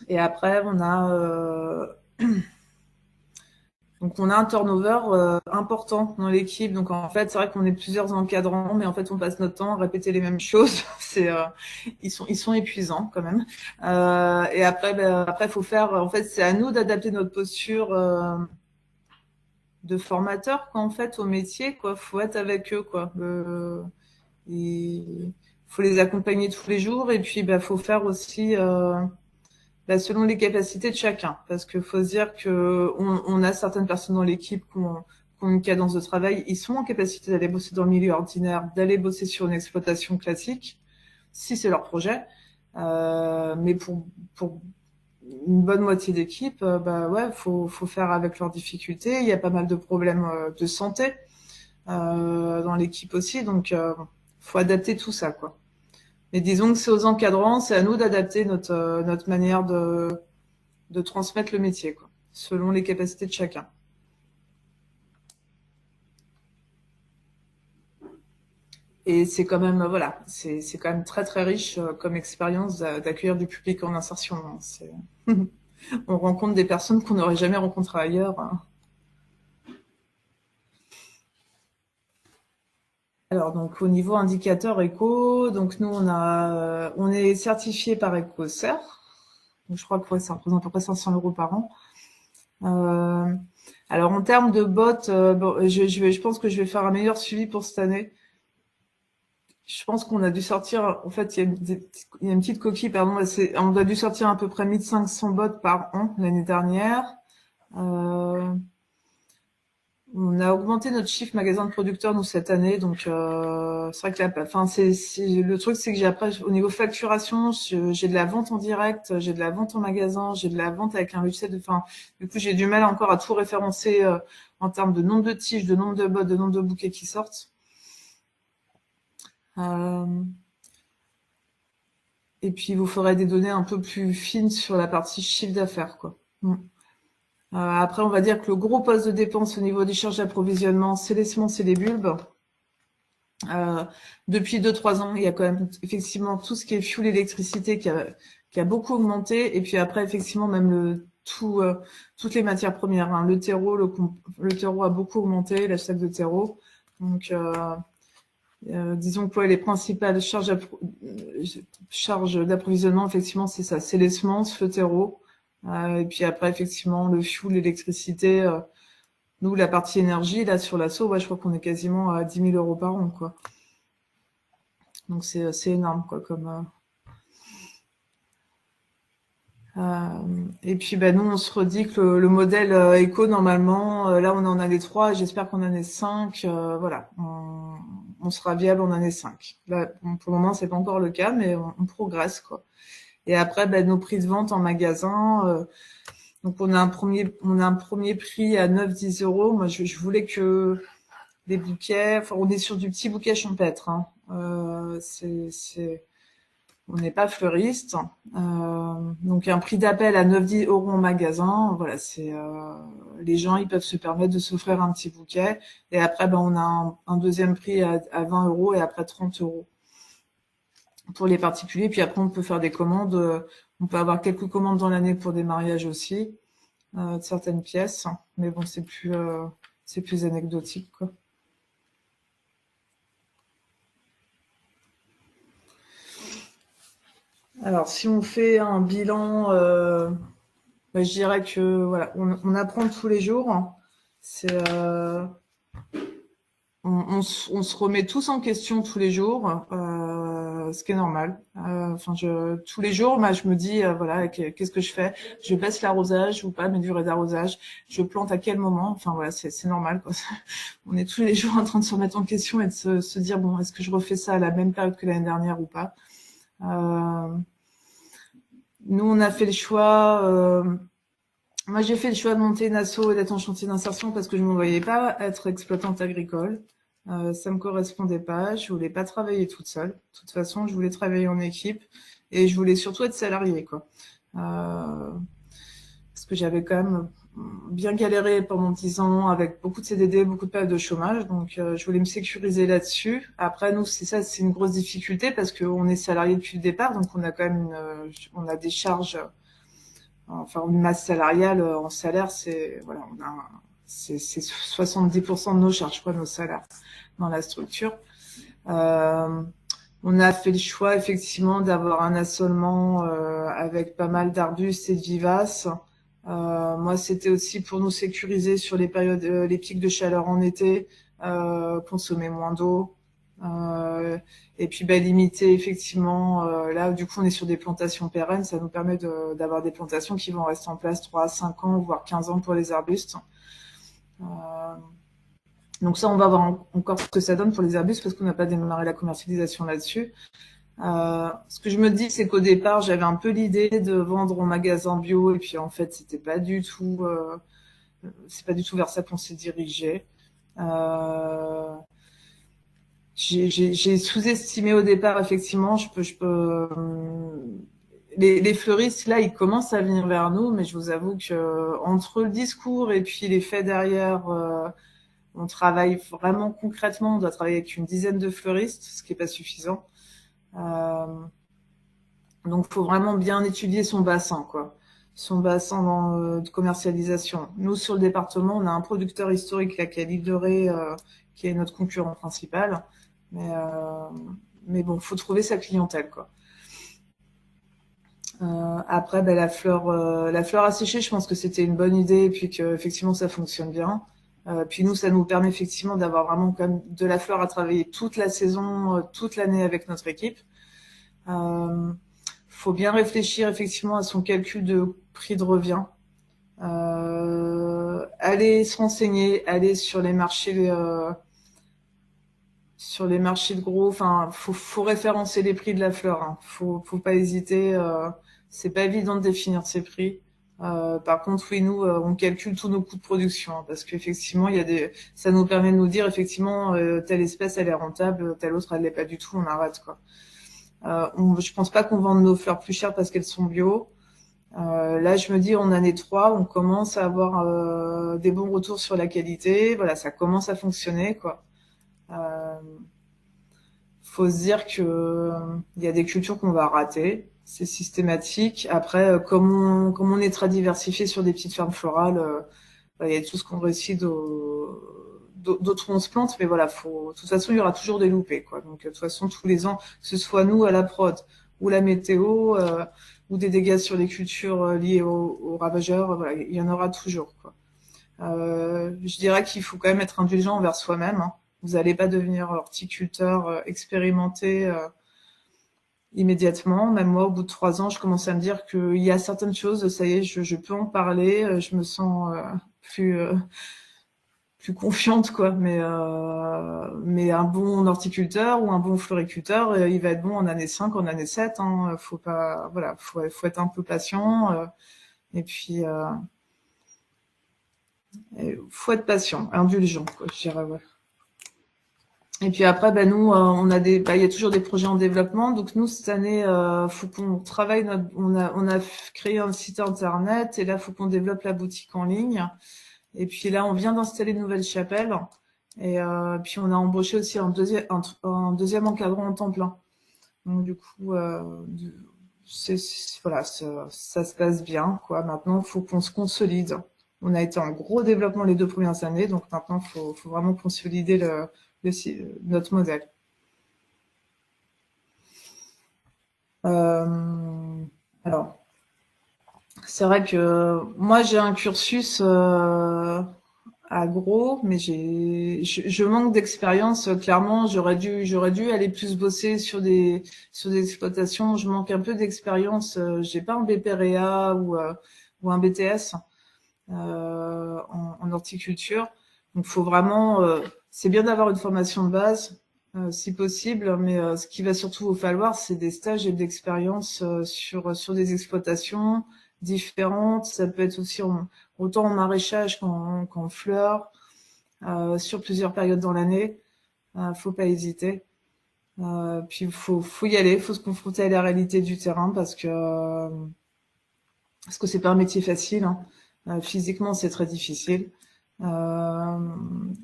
Et après, donc on a un turnover important dans l'équipe. Donc en fait, c'est vrai qu'on est plusieurs encadrants, mais en fait, on passe notre temps à répéter les mêmes choses. Ils sont épuisants quand même. Et après, faut faire. En fait, c'est à nous d'adapter notre posture de formateur, quoi, en fait, au métier, quoi. Faut être avec eux, quoi. Il faut les accompagner tous les jours, et puis faut faire aussi. Selon les capacités de chacun, parce qu'il faut se dire que on a certaines personnes dans l'équipe qui ont une cadence de travail, ils sont en capacité d'aller bosser dans le milieu ordinaire, d'aller bosser sur une exploitation classique, si c'est leur projet. Mais pour une bonne moitié d'équipe, faut faire avec leurs difficultés. Il y a pas mal de problèmes de santé dans l'équipe aussi, donc faut adapter tout ça, quoi. Mais disons que c'est aux encadrants, c'est à nous d'adapter notre manière de transmettre le métier, quoi, selon les capacités de chacun. Et c'est quand même, voilà, c'est quand même très très riche comme expérience d'accueillir du public en insertion. On rencontre des personnes qu'on n'aurait jamais rencontrées ailleurs. Alors, donc, au niveau indicateur éco, donc nous, on est certifié par EcoCert. Donc, je crois que ça représente à peu près 500 € par an. Alors, en termes de bots, je pense que je vais faire un meilleur suivi pour cette année. Je pense qu'on a dû sortir, en fait, il y a une petite coquille, pardon, on a dû sortir à peu près 1500 bots par an l'année dernière. On a augmenté notre chiffre magasin de producteurs, nous, cette année. Donc, c'est vrai que le truc, c'est que après, au niveau facturation, j'ai de la vente en direct, j'ai de la vente en magasin, j'ai de la vente avec un logiciel du coup, j'ai du mal encore à tout référencer, en termes de nombre de tiges, de nombre de bottes, de nombre de bouquets qui sortent. Et puis, il vous faudrait des données un peu plus fines sur la partie chiffre d'affaires, quoi. Après, on va dire que le gros poste de dépense au niveau des charges d'approvisionnement, c'est les semences et les bulbes. Depuis 2-3 ans, il y a quand même effectivement tout ce qui est fuel, électricité qui a beaucoup augmenté. Et puis après, effectivement, même toutes les matières premières, hein. Le terreau a beaucoup augmenté, la sac de terreau. Donc, disons que les principales charges d'approvisionnement, effectivement, c'est ça, c'est les semences, le terreau. Et puis après, effectivement, le fuel, l'électricité. Nous, la partie énergie, là, sur l'assaut, je crois qu'on est quasiment à 10 000 € par an, quoi. Donc, c'est énorme, quoi, et puis, nous, on se redit que le modèle éco, normalement, là, on est en année 3, j'espère qu'en année 5, voilà, on sera viable en année 5. Là, pour le moment, c'est pas encore le cas, mais on progresse, quoi. Et après, nos prix de vente en magasin, donc on a un premier prix à 9-10 €. Moi, je voulais que les bouquets, on est sur du petit bouquet champêtre, hein. On n'est pas fleuriste. Donc un prix d'appel à 9-10 € en magasin. Voilà, les gens, ils peuvent se permettre de s'offrir un petit bouquet. Et après, on a un deuxième prix à 20 € et après 30 € pour les particuliers. Puis après, on peut faire des commandes. On peut avoir quelques commandes dans l'année pour des mariages aussi, de certaines pièces. Mais bon, c'est plus anecdotique, quoi. Alors, si on fait un bilan, je dirais que voilà, on apprend tous les jours. C'est on se remet tous en question tous les jours, ce qui est normal. Enfin, tous les jours, moi, je me dis, voilà, qu'est-ce que je fais? Je baisse l'arrosage ou pas, mes durées d'arrosage. Je plante à quel moment? Enfin, voilà, c'est normal, quoi. On est tous les jours en train de se remettre en question et de se dire, bon, est-ce que je refais ça à la même période que l'année dernière ou pas? Nous, on a fait le choix. Moi, j'ai fait le choix de monter une asso et d'être en chantier d'insertion parce que je ne me voyais pas être exploitante agricole. Ça me correspondait pas. Je voulais pas travailler toute seule. De toute façon, je voulais travailler en équipe et je voulais surtout être salariée, quoi. Parce que j'avais quand même bien galéré pendant 10 ans avec beaucoup de CDD, beaucoup de périodes de chômage. Donc, je voulais me sécuriser là-dessus. Après, nous, c'est une grosse difficulté parce qu'on est salarié depuis le départ. Donc, on a quand même on a des charges, enfin, une masse salariale en salaire, voilà, c'est 70% de nos charges, quoi, nos salaires dans la structure. On a fait le choix, effectivement, d'avoir un assolement avec pas mal d'arbustes et de vivaces. Moi, c'était aussi pour nous sécuriser sur les périodes, les pics de chaleur en été, consommer moins d'eau. Et puis limiter effectivement, là du coup on est sur des plantations pérennes, ça nous permet d'avoir des plantations qui vont rester en place 3 à 5 ans, voire 15 ans pour les arbustes. Donc ça, on va voir encore ce que ça donne pour les arbustes parce qu'on n'a pas démarré la commercialisation là-dessus. Ce que je me dis, c'est qu'au départ, j'avais un peu l'idée de vendre en magasin bio et puis en fait, c'est pas du tout vers ça qu'on s'est dirigé. J'ai sous-estimé au départ, effectivement. Les fleuristes, là, ils commencent à venir vers nous, mais je vous avoue que entre le discours et puis les faits derrière, on travaille vraiment concrètement. On doit travailler avec une dizaine de fleuristes, ce qui est pas suffisant. Donc, faut vraiment bien étudier son bassin, quoi. Son bassin de commercialisation. Nous, sur le département, on a un producteur historique, là, qui est l'île de Ré, qui est notre concurrent principal. Mais bon, faut trouver sa clientèle, quoi. Après, la fleur à sécher, je pense que c'était une bonne idée, et puis que effectivement ça fonctionne bien. Puis nous, ça nous permet effectivement d'avoir vraiment quand même de la fleur à travailler toute la saison, toute l'année avec notre équipe. Faut bien réfléchir effectivement à son calcul de prix de revient. Aller se renseigner, aller sur les marchés de gros. Enfin, faut référencer les prix de la fleur, hein. Faut pas hésiter. C'est pas évident de définir ces prix. Par contre, oui, nous, on calcule tous nos coûts de production, hein, parce qu'effectivement, ça nous permet de nous dire effectivement telle espèce elle est rentable, telle autre elle l'est pas du tout, on arrête, quoi. Je pense pas qu'on vende nos fleurs plus chères parce qu'elles sont bio. Là, je me dis en année 3, on commence à avoir des bons retours sur la qualité. Voilà, ça commence à fonctionner, quoi. Faut se dire que il y a des cultures qu'on va rater, c'est systématique. Après, comme on est très diversifié sur des petites fermes florales, il y a tout ce qu'on réussit, d'autres on se plante, mais voilà, de toute façon, il y aura toujours des loupés, quoi. Donc, de toute façon, tous les ans, que ce soit nous à la prod ou la météo, ou des dégâts sur les cultures liés aux ravageurs, voilà, il y en aura toujours, quoi. Je dirais qu'il faut quand même être indulgent envers soi-même, hein. Vous n'allez pas devenir horticulteur expérimenté immédiatement. Même moi, au bout de 3 ans, je commence à me dire qu'il y a certaines choses, ça y est, je peux en parler, je me sens plus confiante, quoi. Mais un bon horticulteur ou un bon floriculteur, il va être bon en année 5, en année 7. Hein. Faut pas, voilà, faut être un peu patient. Et puis, faut être patient, indulgent, quoi, je dirais, ouais. Et puis après, nous, il y a toujours des projets en développement. Donc nous, cette année, faut qu'on travaille on a créé un site internet et là, faut qu'on développe la boutique en ligne. Et puis là, on vient d'installer une nouvelle chapelle. Et puis on a embauché aussi un deuxième encadrant en temps plein. Donc du coup, voilà, ça se passe bien, quoi. Maintenant, faut qu'on se consolide. On a été en gros développement les 2 premières années, donc maintenant, faut vraiment consolider notre modèle. Alors, c'est vrai que moi j'ai un cursus agro, mais je manque d'expérience. Clairement, j'aurais dû aller plus bosser sur des exploitations. Je manque un peu d'expérience. J'ai pas un BPREA ou un BTS en horticulture. Donc, faut vraiment. C'est bien d'avoir une formation de base, si possible, mais ce qu'il va surtout vous falloir, c'est des stages et de l'expérience sur des exploitations différentes. Ça peut être aussi autant en maraîchage qu'en fleurs, sur plusieurs périodes dans l'année. Faut pas hésiter. Puis faut y aller, faut se confronter à la réalité du terrain parce que c'est pas un métier facile, hein. Physiquement, c'est très difficile.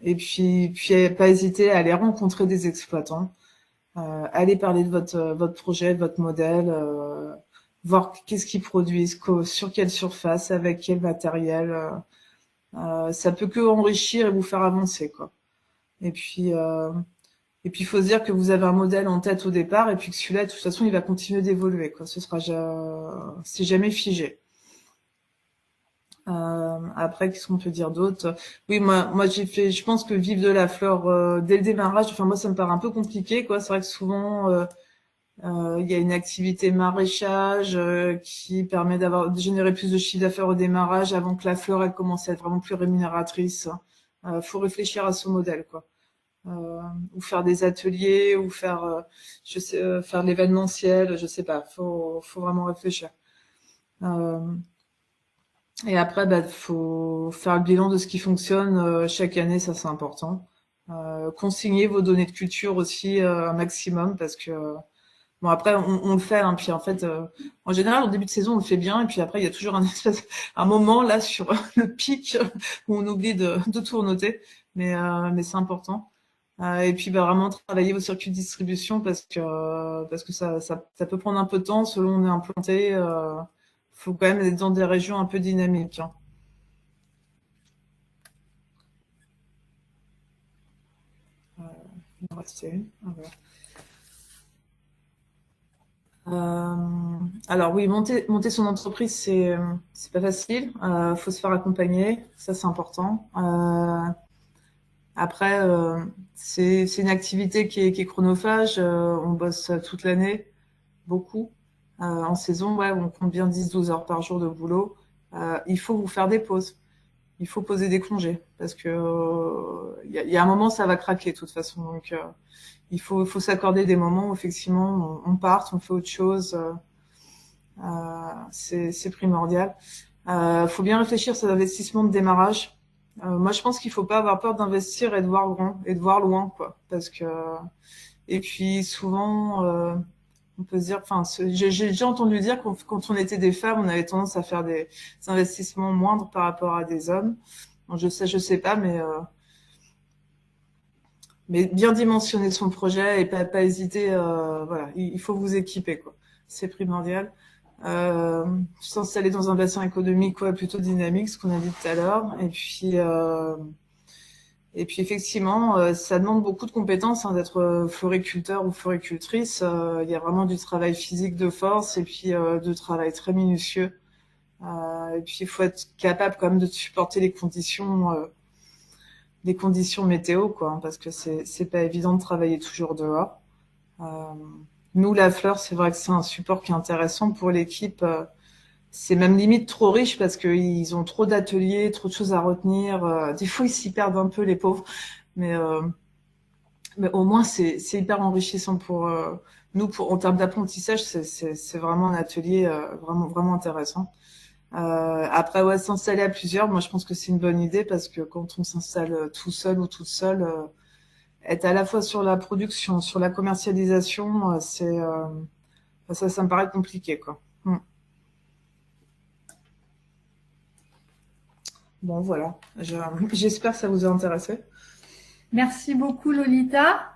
Et puis pas hésiter à aller rencontrer des exploitants, aller parler de votre projet, de votre modèle, voir qu'est-ce qu'ils produisent, sur quelle surface, avec quel matériel. Ça peut que enrichir et vous faire avancer, quoi. Et puis, il faut se dire que vous avez un modèle en tête au départ, et puis que celui-là, de toute façon, il va continuer d'évoluer, quoi. C'est jamais figé. Après, qu'est-ce qu'on peut dire d'autre? Oui, moi, je pense que vivre de la fleur dès le démarrage, enfin moi, ça me paraît un peu compliqué, quoi. C'est vrai que souvent, il y a une activité maraîchage qui permet de générer plus de chiffre d'affaires au démarrage avant que la fleur elle commence à être vraiment plus rémunératrice. Faut réfléchir à ce modèle, quoi. Ou faire des ateliers, ou faire, faire de l'événementiel, je sais pas. Faut vraiment réfléchir. Euh, et après, faut faire le bilan de ce qui fonctionne chaque année, ça c'est important. Consigner vos données de culture aussi un maximum parce que bon après on le fait, hein, puis en fait en général au début de saison on le fait bien et puis après il y a toujours un moment là sur le pic où on oublie de tout noter, mais c'est important. Et puis vraiment travailler vos circuits de distribution parce que ça peut prendre un peu de temps selon où on est implanté. Faut quand même être dans des régions un peu dynamiques, hein. Il en restait une. Ah, voilà. Alors oui, monter son entreprise, c'est pas facile. Faut se faire accompagner, ça c'est important. Après, c'est une activité qui est chronophage. On bosse toute l'année, beaucoup. En saison, ouais, on compte bien 10-12 heures par jour de boulot. Il faut vous faire des pauses. Il faut poser des congés parce que il y a un moment ça va craquer de toute façon. Donc faut s'accorder des moments où effectivement on part, on fait autre chose. C'est primordial. Faut bien réfléchir à cet investissement de démarrage. Moi, je pense qu'il faut pas avoir peur d'investir et de voir grand et de voir loin, quoi. Parce que et puis souvent, on peut se dire, enfin, j'ai déjà entendu dire que quand on était des femmes, on avait tendance à faire des investissements moindres par rapport à des hommes. Bon, je sais pas, mais bien dimensionner son projet et pas hésiter. Voilà, il faut vous équiper, quoi. C'est primordial. Euh, S'installer dans un bassin économique, ouais, plutôt dynamique, ce qu'on a dit tout à l'heure. Et puis effectivement, ça demande beaucoup de compétences, hein, d'être floriculteur ou floricultrice. Il y a vraiment du travail physique de force et puis de travail très minutieux. Et puis il faut être capable quand même de supporter les conditions météo, quoi, hein, parce que c'est pas évident de travailler toujours dehors. Euh, Nous, la fleur, c'est vrai que c'est un support qui est intéressant pour l'équipe. C'est même limite trop riche parce qu'ils ont trop d'ateliers, trop de choses à retenir. Des fois, ils s'y perdent un peu, les pauvres. Mais, euh, mais au moins, c'est hyper enrichissant pour nous. En termes d'apprentissage, c'est vraiment un atelier vraiment intéressant. Après, ouais, s'installer à plusieurs, moi, je pense que c'est une bonne idée parce que quand on s'installe tout seul ou toute seule, être à la fois sur la production, sur la commercialisation, ça me paraît compliqué, quoi. Bon, voilà. J'espère que ça vous a intéressé. Merci beaucoup Lolita.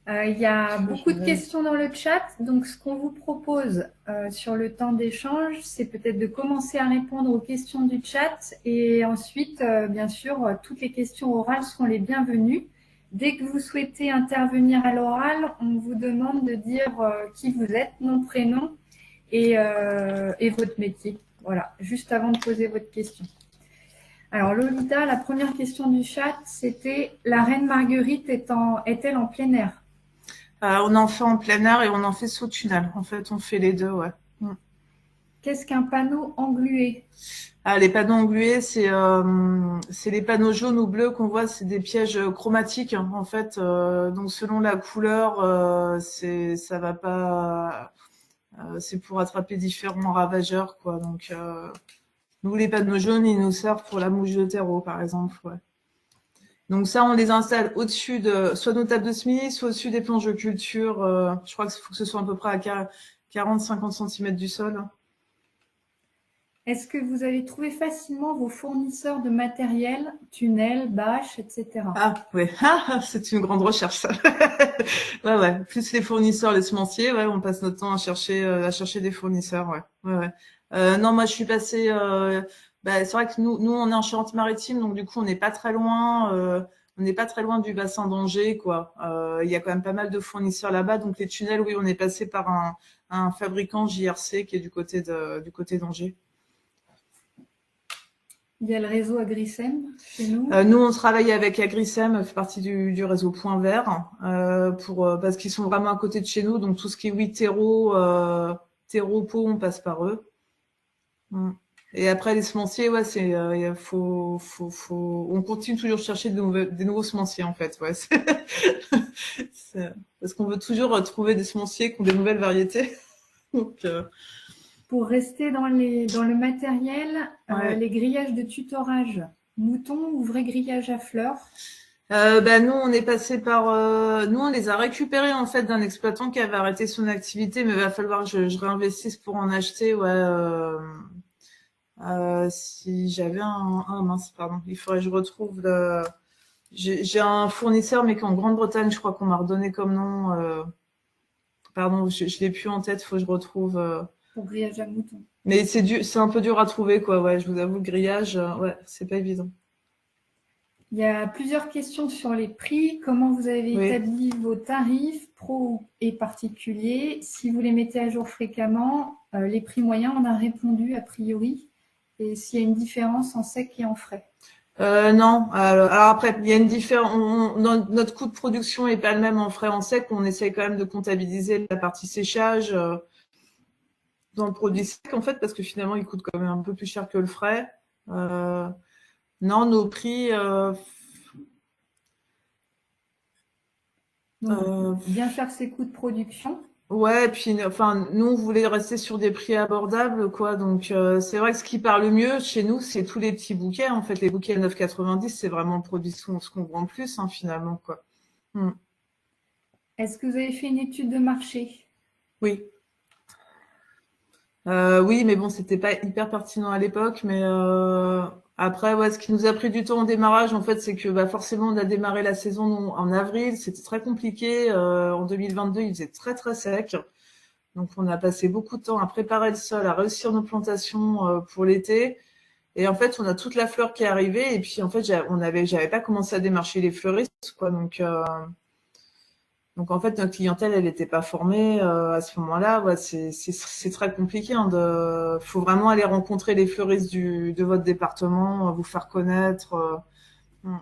Il y a beaucoup de questions dans le chat, donc ce qu'on vous propose sur le temps d'échange, c'est peut-être de commencer à répondre aux questions du chat et ensuite, bien sûr, toutes les questions orales seront les bienvenues. Dès que vous souhaitez intervenir à l'oral, on vous demande de dire qui vous êtes, nom, prénom et votre métier. Voilà, juste avant de poser votre question. Alors Lolita, la première question du chat, c'était la reine Marguerite est-elle en plein air? On en fait en plein air et on en fait sous tunnel. En fait, on fait les deux, ouais. Qu'est-ce qu'un panneau englué? Ah, les panneaux englués, c'est les panneaux jaunes ou bleus qu'on voit, c'est des pièges chromatiques en fait. Donc selon la couleur, ça va pas. C'est pour attraper différents ravageurs, quoi. Donc nous, les panneaux jaunes, ils nous servent pour la mouche de terreau, par exemple, ouais. Donc ça, on les installe au-dessus de soit nos tables de semis, soit au-dessus des planches de culture. Je crois qu'il faut que ce soit à peu près à 40-50 cm du sol. Est-ce que vous avez trouvé facilement vos fournisseurs de matériel, tunnels, bâches, etc.? Ah, ouais. Ah, c'est une grande recherche, ça. Ouais, ouais. Plus les fournisseurs, les semenciers, ouais, on passe notre temps à chercher des fournisseurs, ouais. Ouais, ouais. Non, moi, je suis passée, c'est vrai que nous, on est en Charente-Maritime, donc du coup, on n'est pas très loin du bassin d'Angers, quoi. Il y a quand même pas mal de fournisseurs là-bas, donc les tunnels, oui, on est passé par un fabricant JRC qui est du côté d'Angers. Il y a le réseau Agricem chez nous. Nous, on travaille avec Agricem, fait partie du réseau Point Vert, parce qu'ils sont vraiment à côté de chez nous. Donc tout ce qui est oui terreau, pot, on passe par eux. Mm. Et après les semenciers, ouais, on continue toujours de chercher des nouveaux semenciers en fait, ouais. Parce qu'on veut toujours trouver des semenciers qui ont des nouvelles variétés. Donc, Pour rester dans le matériel, ouais. les grillages de tutorage, mouton ou vrai grillage à fleurs? Nous, on est passé par, nous, on les a récupérés en fait d'un exploitant qui avait arrêté son activité, mais il va falloir que je réinvestisse pour en acheter. Ouais, si j'avais mince, pardon, il faudrait que je retrouve le. J'ai un fournisseur, mais qui est en Grande-Bretagne, je crois qu'on m'a redonné comme nom. Pardon, je l'ai plus en tête, faut que je retrouve. Pour grillage à mouton. Mais c'est un peu dur à trouver, quoi. Ouais, je vous avoue, le grillage, ouais, c'est pas évident. Il y a plusieurs questions sur les prix. Comment vous avez Oui. établi vos tarifs pro et particuliers? Si vous les mettez à jour fréquemment, les prix moyens, on a répondu a priori. Et s'il y a une différence en sec et en frais? Non. Alors après, il y a une différence. Notre coût de production est pas le même en frais en sec. On essaie quand même de comptabiliser la partie séchage dans le produit sec, en fait, parce que finalement, il coûte quand même un peu plus cher que le frais. Non, nos prix. Donc, bien faire ses coûts de production. Ouais, puis enfin, nous, on voulait rester sur des prix abordables, quoi. Donc, c'est vrai que ce qui parle le mieux chez nous, c'est tous les petits bouquets. En fait, les bouquets à 9,90, c'est vraiment le produit ce qu'on vend le plus, hein, finalement, quoi. Mm. Est-ce que vous avez fait une étude de marché? Oui. Oui, mais bon, c'était pas hyper pertinent à l'époque. Mais après, ouais, ce qui nous a pris du temps au démarrage, en fait, c'est que bah, forcément, on a démarré la saison en avril. C'était très compliqué. En 2022, il faisait très très sec. Donc, on a passé beaucoup de temps à préparer le sol, à réussir nos plantations pour l'été. Et en fait, on a toute la fleur qui est arrivée. Et puis, en fait, j'avais pas commencé à démarcher les fleuristes, quoi. Donc en fait, notre clientèle, elle n'était pas formée à ce moment-là. Ouais, c'est très compliqué. Faut vraiment aller rencontrer les fleuristes de votre département, vous faire connaître. Mm.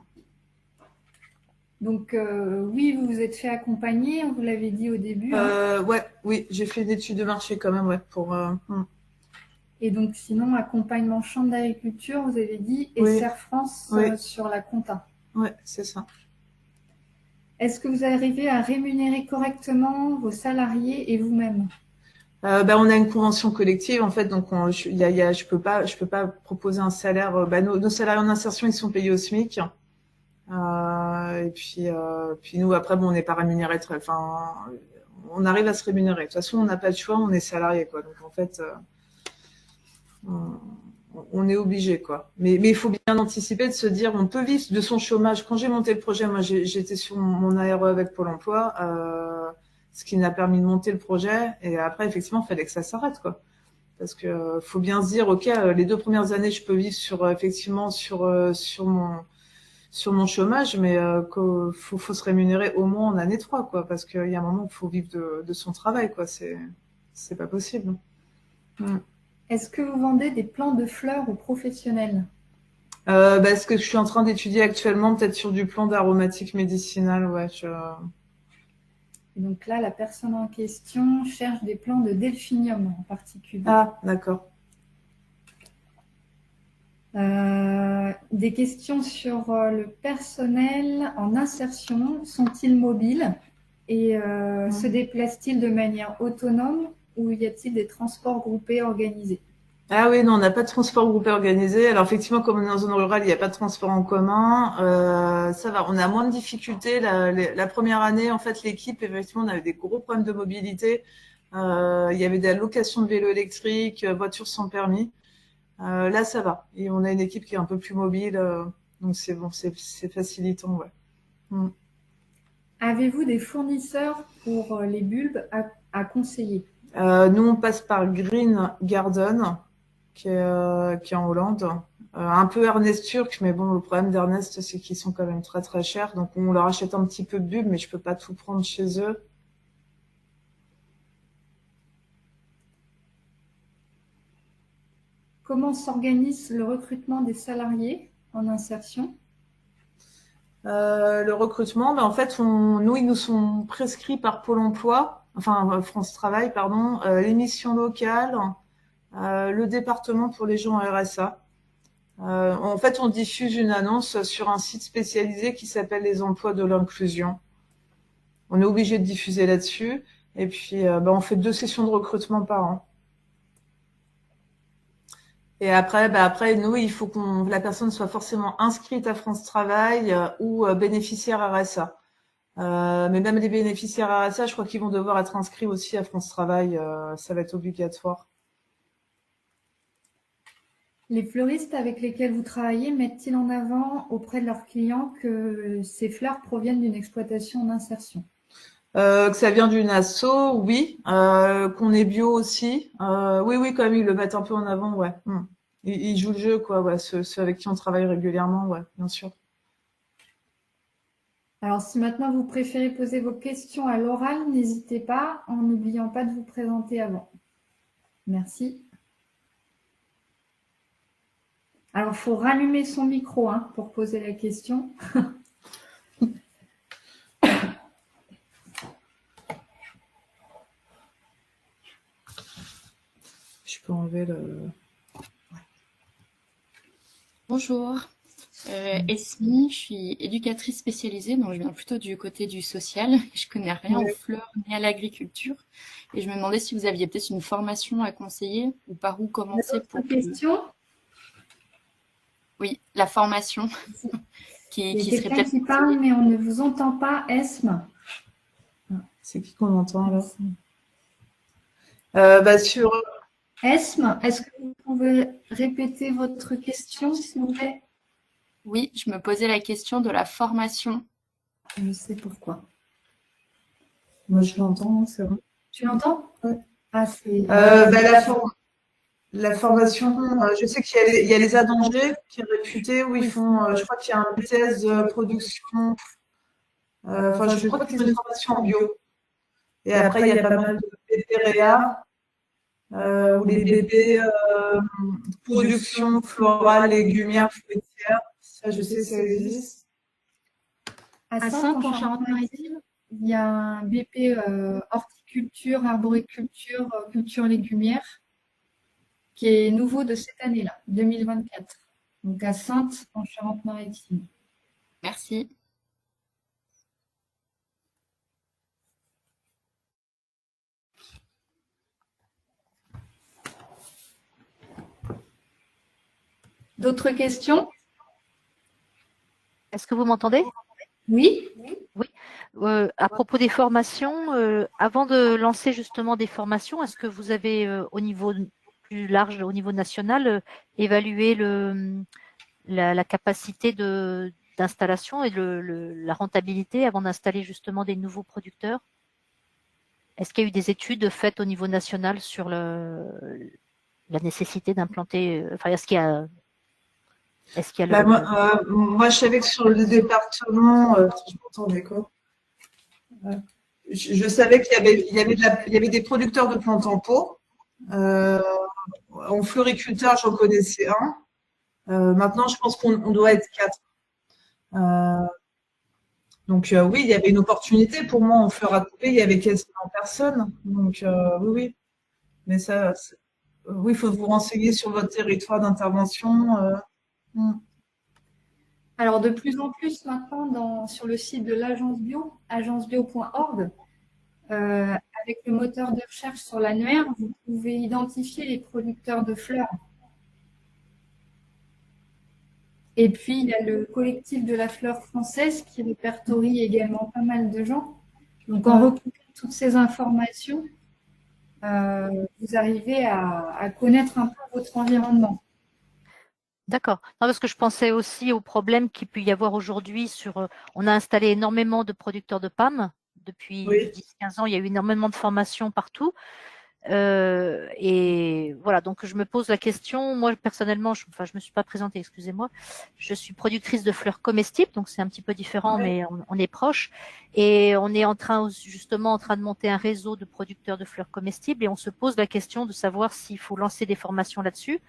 Donc, oui, vous vous êtes fait accompagner, on vous l'avait dit au début. Ouais, oui, j'ai fait une étude de marché quand même, ouais, Et donc, sinon, accompagnement chambre d'agriculture, vous avez dit, et Oui, Serre France oui, sur la compta. ouais, c'est ça. Est-ce que vous arrivez à rémunérer correctement vos salariés et vous-même? On a une convention collective en fait, donc je peux pas proposer un salaire. Nos salariés en insertion, ils sont payés au SMIC. Et puis nous après, bon, on n'est pas rémunéré enfin, on arrive à se rémunérer. De toute façon, on n'a pas de choix, on est salarié, quoi. Donc en fait, on, on est obligé, quoi. Mais il faut bien anticiper de se dire, on peut vivre de son chômage. Quand j'ai monté le projet, moi, j'étais sur mon ARE avec Pôle Emploi, ce qui m'a permis de monter le projet. Et après, effectivement, il fallait que ça s'arrête, quoi. Parce que faut bien se dire, ok, les 2 premières années, je peux vivre effectivement sur mon chômage, mais faut se rémunérer au moins en année 3, quoi, parce qu'il y a un moment où il faut vivre de son travail, quoi. C'est pas possible. Mm. Est-ce que vous vendez des plants de fleurs aux professionnels? Ce que je suis en train d'étudier actuellement, peut-être sur du plan d'aromatique médicinale, ouais. Et donc là, la personne en question cherche des plants de delphinium en particulier. Ah, d'accord. Des questions sur le personnel en insertion. Sont-ils mobiles et se déplacent-ils de manière autonome ou y a-t-il des transports groupés organisés? Ah oui, non, on n'a pas de transport groupé organisé. Alors effectivement, comme on est en zone rurale, il n'y a pas de transport en commun. Ça va, on a moins de difficultés. La première année, en fait, l'équipe, effectivement, on avait des gros problèmes de mobilité. Il y avait des allocations de vélos électriques, voitures sans permis. Là, ça va. Et on a une équipe qui est un peu plus mobile, donc c'est bon, c'est facilitant, ouais. Mm. Avez-vous des fournisseurs pour les bulbes à conseiller? Nous, on passe par Green Garden, qui est en Hollande. Un peu Ernest Turc, mais bon, le problème d'Ernest, c'est qu'ils sont quand même très très chers. Donc, on leur achète un petit peu de bulbes, mais je peux pas tout prendre chez eux. Comment s'organise le recrutement des salariés en insertion? Le recrutement, en fait, nous, ils nous sont prescrits par Pôle emploi, enfin France Travail, pardon, l'émission locale, le département pour les gens en RSA. En fait, on diffuse une annonce sur un site spécialisé qui s'appelle les emplois de l'inclusion. On est obligé de diffuser là-dessus. Et puis, on fait 2 sessions de recrutement par an. Et après, nous, il faut que la personne soit forcément inscrite à France Travail ou bénéficiaire RSA. Mais même les bénéficiaires RSA, je crois qu'ils vont devoir être inscrits aussi à France Travail. Ça va être obligatoire. Les fleuristes avec lesquels vous travaillez mettent-ils en avant auprès de leurs clients que ces fleurs proviennent d'une exploitation en insertion? Que ça vient d'une asso, oui. Qu'on est bio aussi. Oui, oui, quand même, ils le mettent un peu en avant, ouais. Ils jouent le jeu, quoi, ouais. Ceux avec qui on travaille régulièrement, ouais, bien sûr. Alors, si maintenant vous préférez poser vos questions à l'oral, n'hésitez pas en n'oubliant pas de vous présenter avant. Merci. Alors, il faut rallumer son micro pour poser la question. Je peux enlever le... Bonjour, Esmi, je suis éducatrice spécialisée, donc je viens plutôt du côté du social. Je connais rien aux fleurs ni à l'agriculture. Et je me demandais si vous aviez peut-être une formation à conseiller ou par où commencer pour... Question? Oui, la formation qui serait peut-être... qui parle, mais on ne vous entend pas, Esme. C'est qui qu'on entend alors? Sur... Esme, est-ce que vous pouvez répéter votre question, s'il vous plaît? Oui, je me posais la question de la formation. Je sais pourquoi. Moi, je l'entends, c'est vrai. Tu l'entends? Ouais. Ah, c'est... La formation, je sais qu'il y a les Adangers qui est réputé, où ils font, je crois qu'il y a un BTS de production. Je crois qu'ils ont une formation en bio. Et après, il y a pas mal de BPREA, ou les BP production florale, légumière, fruitière. Ça, je sais que ça existe. À Saintes, en Charente-Maritime, il y a un BP horticulture, arboriculture, culture légumière, qui est nouveau de cette année-là, 2024. Donc à Saintes, en Charente-Maritime. Merci. D'autres questions? Est-ce que vous m'entendez? Oui. Oui. À propos des formations, avant de lancer justement des formations, est-ce que vous avez au niveau plus large, au niveau national, évalué la capacité d'installation et la rentabilité avant d'installer justement des nouveaux producteurs? Est-ce qu'il y a eu des études faites au niveau national sur la nécessité d'implanter, enfin, est-ce qu'il y a moi, je savais que sur le département, je m'entends en écho. Je savais qu'il y avait des producteurs de plantes en pot. En floriculteur, j'en connaissais un. Maintenant, je pense qu'on doit être 4. Donc oui, il y avait une opportunité pour moi en fleurs à couper, il y avait quasiment personne. Donc oui, oui. Mais ça, oui, il faut vous renseigner sur votre territoire d'intervention. Hmm. Alors, de plus en plus maintenant, sur le site de l'agence bio, agencebio.org, avec le moteur de recherche sur l'annuaire, vous pouvez identifier les producteurs de fleurs. Et puis, il y a le collectif de la fleur française qui répertorie également pas mal de gens. Donc, en recoupant toutes ces informations, vous arrivez à connaître un peu votre environnement. D'accord. Non, parce que je pensais aussi au problème qu'il peut y avoir aujourd'hui sur. On a installé énormément de producteurs de PAM. Depuis Oui. 10-15 ans, il y a eu énormément de formations partout. Et voilà, donc je me pose la question. Moi, personnellement, je me suis pas présentée, excusez-moi. Je suis productrice de fleurs comestibles, donc c'est un petit peu différent, Ouais. mais on est proche. Et on est justement en train de monter un réseau de producteurs de fleurs comestibles, et on se pose la question de savoir s'il faut lancer des formations là-dessus,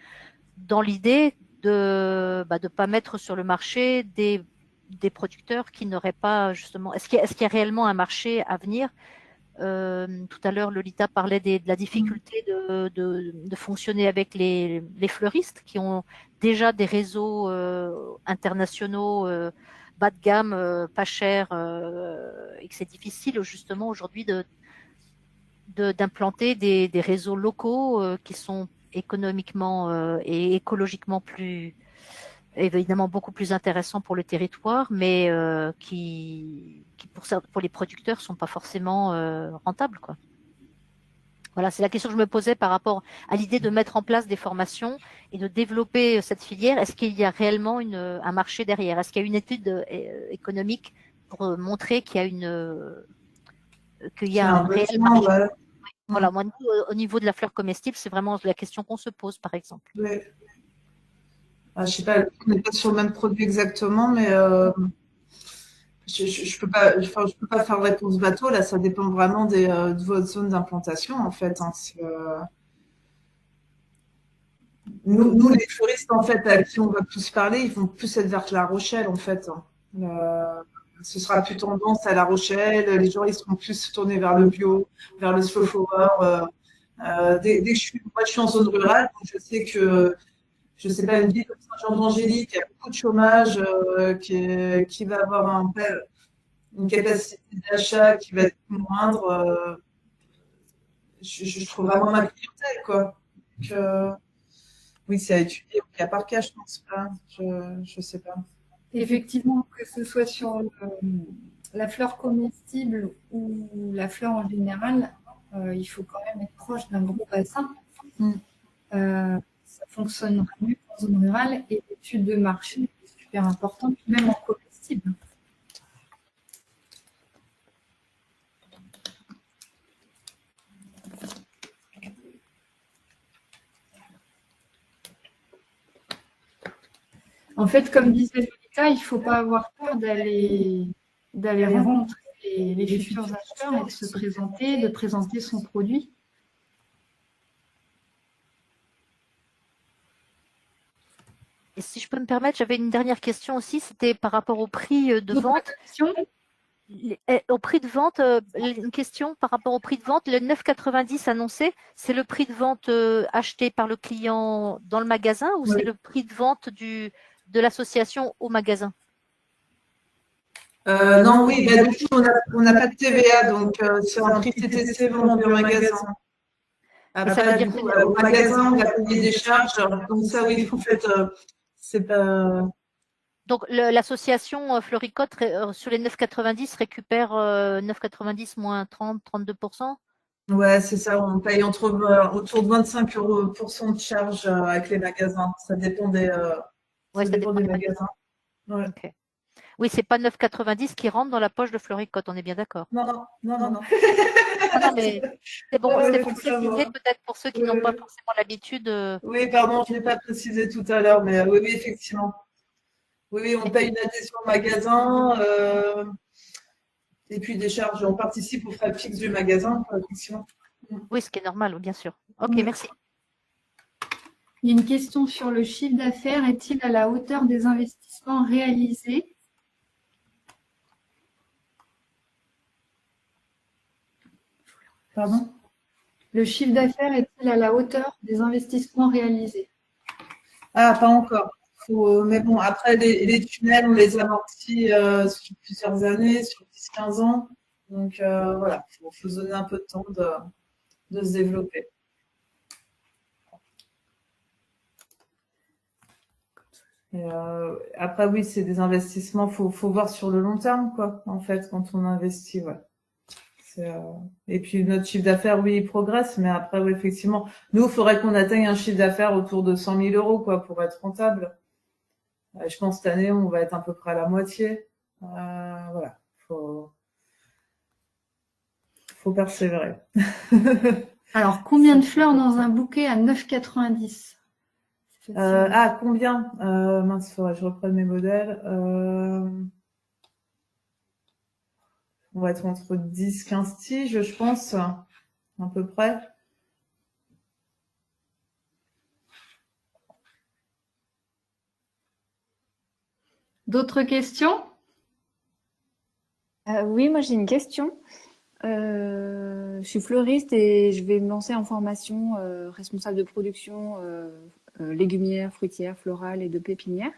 dans l'idée de pas mettre sur le marché des producteurs qui n'auraient pas justement. Est-ce qu'il y a réellement un marché à venir? Tout à l'heure, Lolita parlait de la difficulté de fonctionner avec les fleuristes qui ont déjà des réseaux internationaux bas de gamme, pas chers, et que c'est difficile justement aujourd'hui d'implanter des réseaux locaux qui sont économiquement et écologiquement évidemment beaucoup plus intéressants pour le territoire, mais qui pour les producteurs sont pas forcément rentables, quoi. Voilà, c'est la question que je me posais par rapport à l'idée de mettre en place des formations et de développer cette filière. Est-ce qu'il y a réellement un marché derrière? Est-ce qu'il y a une étude économique pour montrer qu'il y a un un réel besoin, marché? ouais. Voilà, moi, nous, au niveau de la fleur comestible, c'est vraiment la question qu'on se pose, par exemple. Ouais. Je sais pas, on n'est pas sur le même produit exactement, mais je peux pas, enfin, je peux pas faire réponse bateau. Là, ça dépend vraiment de votre zone d'implantation, en fait. Hein. Nous, les touristes, en fait, à qui on va plus parler, ils vont plus être vers La Rochelle, en fait. Hein. Ce sera plus tendance à La Rochelle. Les gens, ils seront plus tournés vers le bio, vers le slow flower. Dès que moi, je suis en zone rurale, donc je sais que je sais pas, une ville comme Saint-Jean-d'Angély qui a beaucoup de chômage, qui va avoir une capacité d'achat qui va être moindre, je trouve vraiment ma clientèle, quoi. Donc, oui, c'est à étudier au cas par cas, je pense pas. Je sais pas. Effectivement, que ce soit sur la fleur comestible ou la fleur en général, il faut quand même être proche d'un gros bassin. Ça fonctionnera mieux en zone rurale et l'étude de marché est super importante, même en comestible. En fait, comme disait Lolita, il ne faut pas avoir peur d'aller rencontrer les futurs acheteurs et de se présenter, de présenter son produit. Et si je peux me permettre, j'avais une dernière question aussi, c'était par rapport au prix de vente. Au prix de vente, une question par rapport au prix de vente, le 9,90 annoncé, c'est le prix de vente acheté par le client dans le magasin ou c'est le prix de vente de l'association au magasin? Non, oui, bah, du coup, on n'a pas de TVA, donc c'est un prix TTC vendu au magasin. Après, du coup, au magasin, on va payer des charges. Donc ça, oui, en fait, c'est pas... Donc l'association Fleuricote sur les 9,90 récupère 9,90 moins 30-32%? Ouais, c'est ça. On paye autour de 25 € de charge avec les magasins. Ça dépend Ouais, ça dépend des magasins. Ouais. Okay. Oui, c'est pas 9,90 qui rentre dans la poche de Fleuricote, on est bien d'accord. Non. Non, mais c'est bon, c'était pour préciser peut-être pour ceux qui n'ont pas forcément l'habitude. Oui, pardon, je ne l'ai pas précisé tout à l'heure, mais oui, effectivement. Oui, on paye une adhésion au magasin et puis des charges. On participe aux frais fixes du magasin, effectivement. Oui, ce qui est normal, bien sûr. Ok, merci. Il y a une question sur le chiffre d'affaires. Est-il à la hauteur des investissements réalisés? Pardon? Le chiffre d'affaires est-il à la hauteur des investissements réalisés? Ah, pas encore. Mais bon, après, les tunnels, on les amortit sur plusieurs années, sur 10-15 ans. Donc, voilà, il faut se donner un peu de temps de se développer. Et, après, oui, c'est des investissements, faut voir sur le long terme, quoi, en fait, quand on investit, ouais. Et puis, notre chiffre d'affaires, oui, il progresse, mais après, oui, effectivement, nous, il faudrait qu'on atteigne un chiffre d'affaires autour de 100 000 euros, quoi, pour être rentable. Je pense cette année, on va être à peu près à la moitié. Voilà, faut persévérer. Alors, combien de fleurs dans un bouquet à 9,90? Combien? Mince, faudrait que je reprenne mes modèles. On va être entre 10-15 tiges, je pense, à peu près. D'autres questions? Oui, moi j'ai une question. Je suis fleuriste et je vais me lancer en formation responsable de production légumière, fruitière, florale et de pépinière.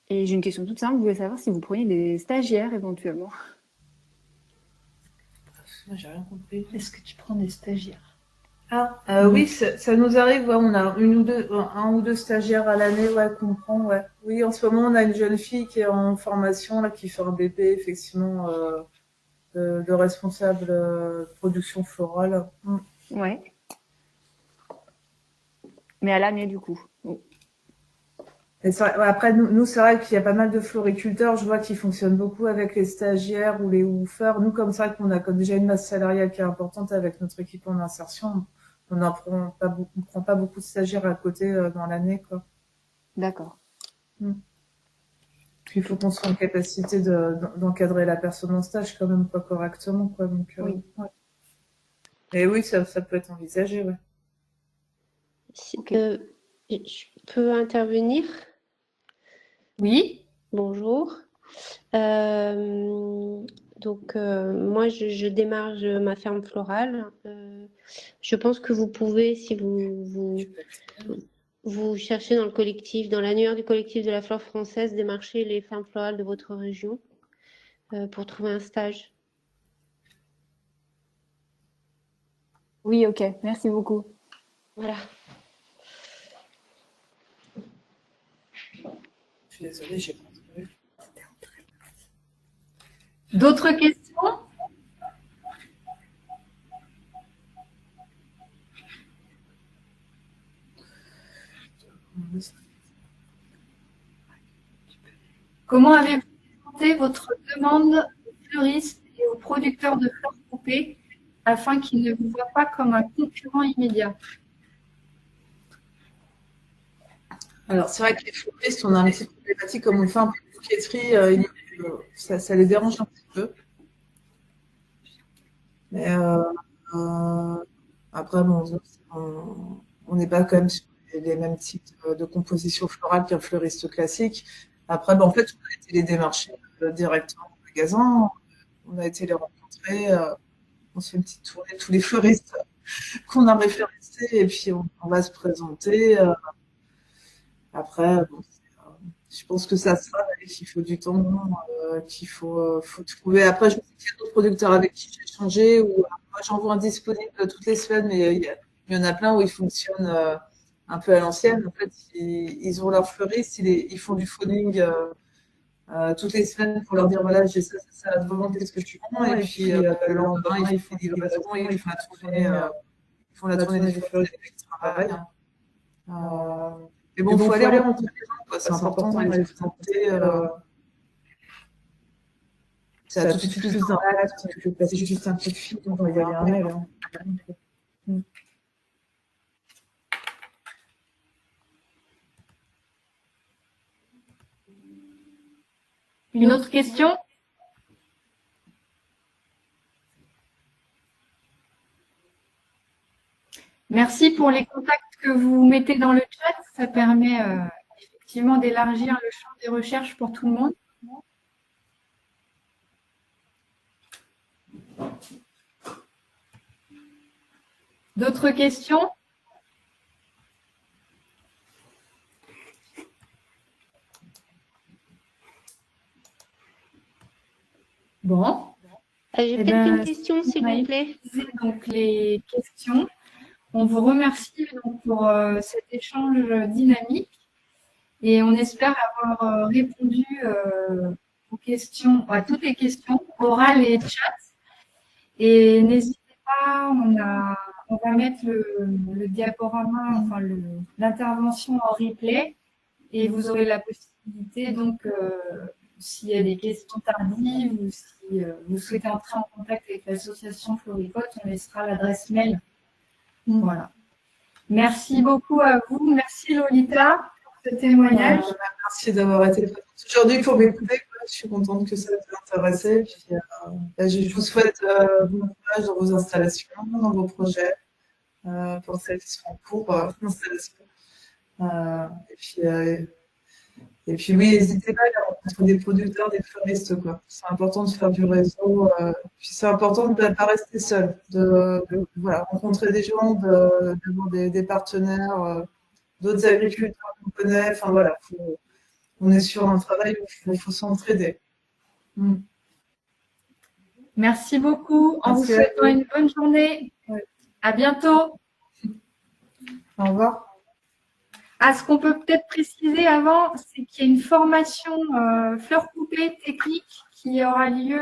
Et j'ai une question toute simple. Je voulais savoir si vous preniez des stagiaires éventuellement. J'ai rien compris. Est-ce que tu prends des stagiaires? Oui, ça nous arrive. Ouais, on a un ou deux stagiaires à l'année, ouais, qu'on prend, ouais. Oui, en ce moment, on a une jeune fille qui est en formation, là, qui fait un BP, effectivement, de responsable production florale. Ouais. Mais à l'année du coup. Et ouais, après, nous c'est vrai qu'il y a pas mal de floriculteurs, je vois, qui fonctionnent beaucoup avec les stagiaires ou les woofers. Nous, comme ça, qu'on a comme déjà une masse salariale qui est importante avec notre équipe en insertion, on prend pas beaucoup de stagiaires à côté dans l'année, quoi. D'accord. Puis il faut qu'on soit en capacité d'encadrer la personne en stage quand même, quoi, correctement, quoi. Donc, Oui. Ouais. Et oui, ça peut être envisagé, ouais. Ok. Je peux intervenir? Oui. Bonjour. Moi, je démarre ma ferme florale. Je pense que vous pouvez, si vous cherchez dans le collectif, dans l'annuaire du collectif de la flore française, démarcher les fermes florales de votre région pour trouver un stage. Oui, ok. Merci beaucoup. Voilà. Je suis désolée, j'ai pas entendu. D'autres questions? Comment avez-vous présenté votre demande aux fleuristes et aux producteurs de fleurs coupées afin qu'ils ne vous voient pas comme un concurrent immédiat? Alors, c'est vrai que les fleuristes, on a une petite problématique, comme on fait un peu de bouquetterie, ça les dérange un petit peu. Mais après, bon, on n'est pas quand même sur les mêmes types de composition florale qu'un fleuriste classique. Après, en fait, on a été les démarcher directement au magasin, on a été les rencontrer, on se fait une petite tournée de tous les fleuristes qu'on a référencés et puis on va se présenter. Après, je pense que ça se travaille, qu'il faut du temps, qu'il faut trouver. Après, je sais qu'il y a d'autres producteurs avec qui j'ai échangé, ou moi j'en vois un disponible toutes les semaines, mais il y en a plein où ils fonctionnent un peu à l'ancienne. En fait, ils ont leur fleuriste, ils font du phoning toutes les semaines pour leur dire voilà, j'ai ça, ça, à te vendre, qu'est-ce que tu prends? Et puis le lendemain, ils font des livraisons, ils font la tournée des fleuriste avec qui ils travaillent. Mais bon, il faut aller rencontrer les gens, quoi. C'est important de les présenter. Ça a tout de suite plus d'impact que passer juste un coup de fil, on va y aller un mail. Hein. Une autre question? Merci pour les contacts que vous mettez dans le chat. Ça permet effectivement d'élargir le champ des recherches pour tout le monde. D'autres questions? Bon. J'ai Eh peut-être ben, une question, s'il vous plaît. Donc, les questions. On vous remercie donc, pour cet échange dynamique et on espère avoir répondu aux questions, à toutes les questions orales et chat. Et n'hésitez pas, on va mettre le diaporama, enfin l'intervention en replay et vous aurez la possibilité donc s'il y a des questions tardives ou si vous souhaitez entrer en contact avec l'association Floricote, on laissera l'adresse mail. Voilà. Merci beaucoup à vous. Merci Lolita pour ce témoignage. Merci d'avoir été présente aujourd'hui pour m'écouter. Je suis contente que ça vous intéresse. Je vous souhaite bon courage dans vos installations, dans vos projets, pour celles qui sont en cours d'installation. Et puis oui, n'hésitez pas à rencontrer des producteurs, des fleuristes, quoi. C'est important de faire du réseau. Puis c'est important de ne pas rester seul, voilà, rencontrer des gens, d'avoir des partenaires, d'autres agriculteurs qu'on connaît. Enfin voilà, on est sur un travail où il faut s'entraider. Merci beaucoup. En vous souhaitant une bonne journée. Ouais. À bientôt. Au revoir. Ce qu'on peut peut-être préciser avant, c'est qu'il y a une formation fleurs coupées technique qui aura lieu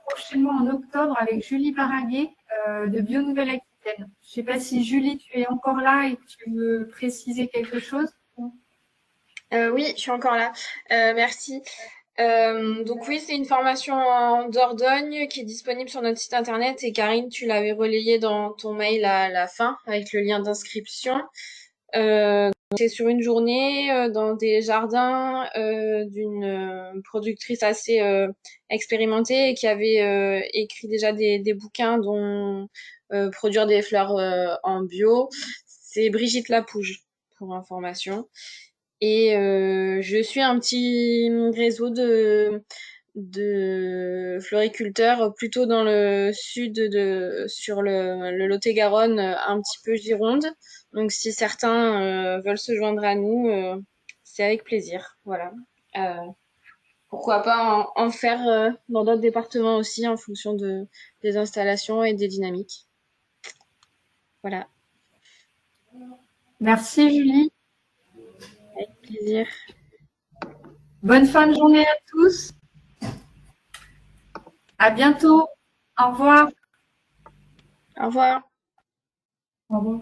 prochainement en octobre avec Julie Baraguet de Bio Nouvelle-Aquitaine. Je ne sais pas si Julie, tu es encore là et que tu veux préciser quelque chose. Oui, je suis encore là. Merci. Donc oui, c'est une formation en Dordogne qui est disponible sur notre site internet et Karine, tu l'avais relayé dans ton mail à la fin avec le lien d'inscription. C'est sur une journée dans des jardins d'une productrice assez expérimentée et qui avait écrit déjà des bouquins dont Produire des fleurs en bio. C'est Brigitte Lapouge pour information. Et je suis un petit réseau de floriculteurs plutôt dans le sud sur le Lot-et-Garonne, un petit peu Gironde. Donc si certains veulent se joindre à nous, c'est avec plaisir. Voilà. Pourquoi pas en faire dans d'autres départements aussi en fonction des installations et des dynamiques. Voilà. Merci Julie. Avec plaisir. Bonne fin de journée à tous. À bientôt. Au revoir. Au revoir. Au revoir.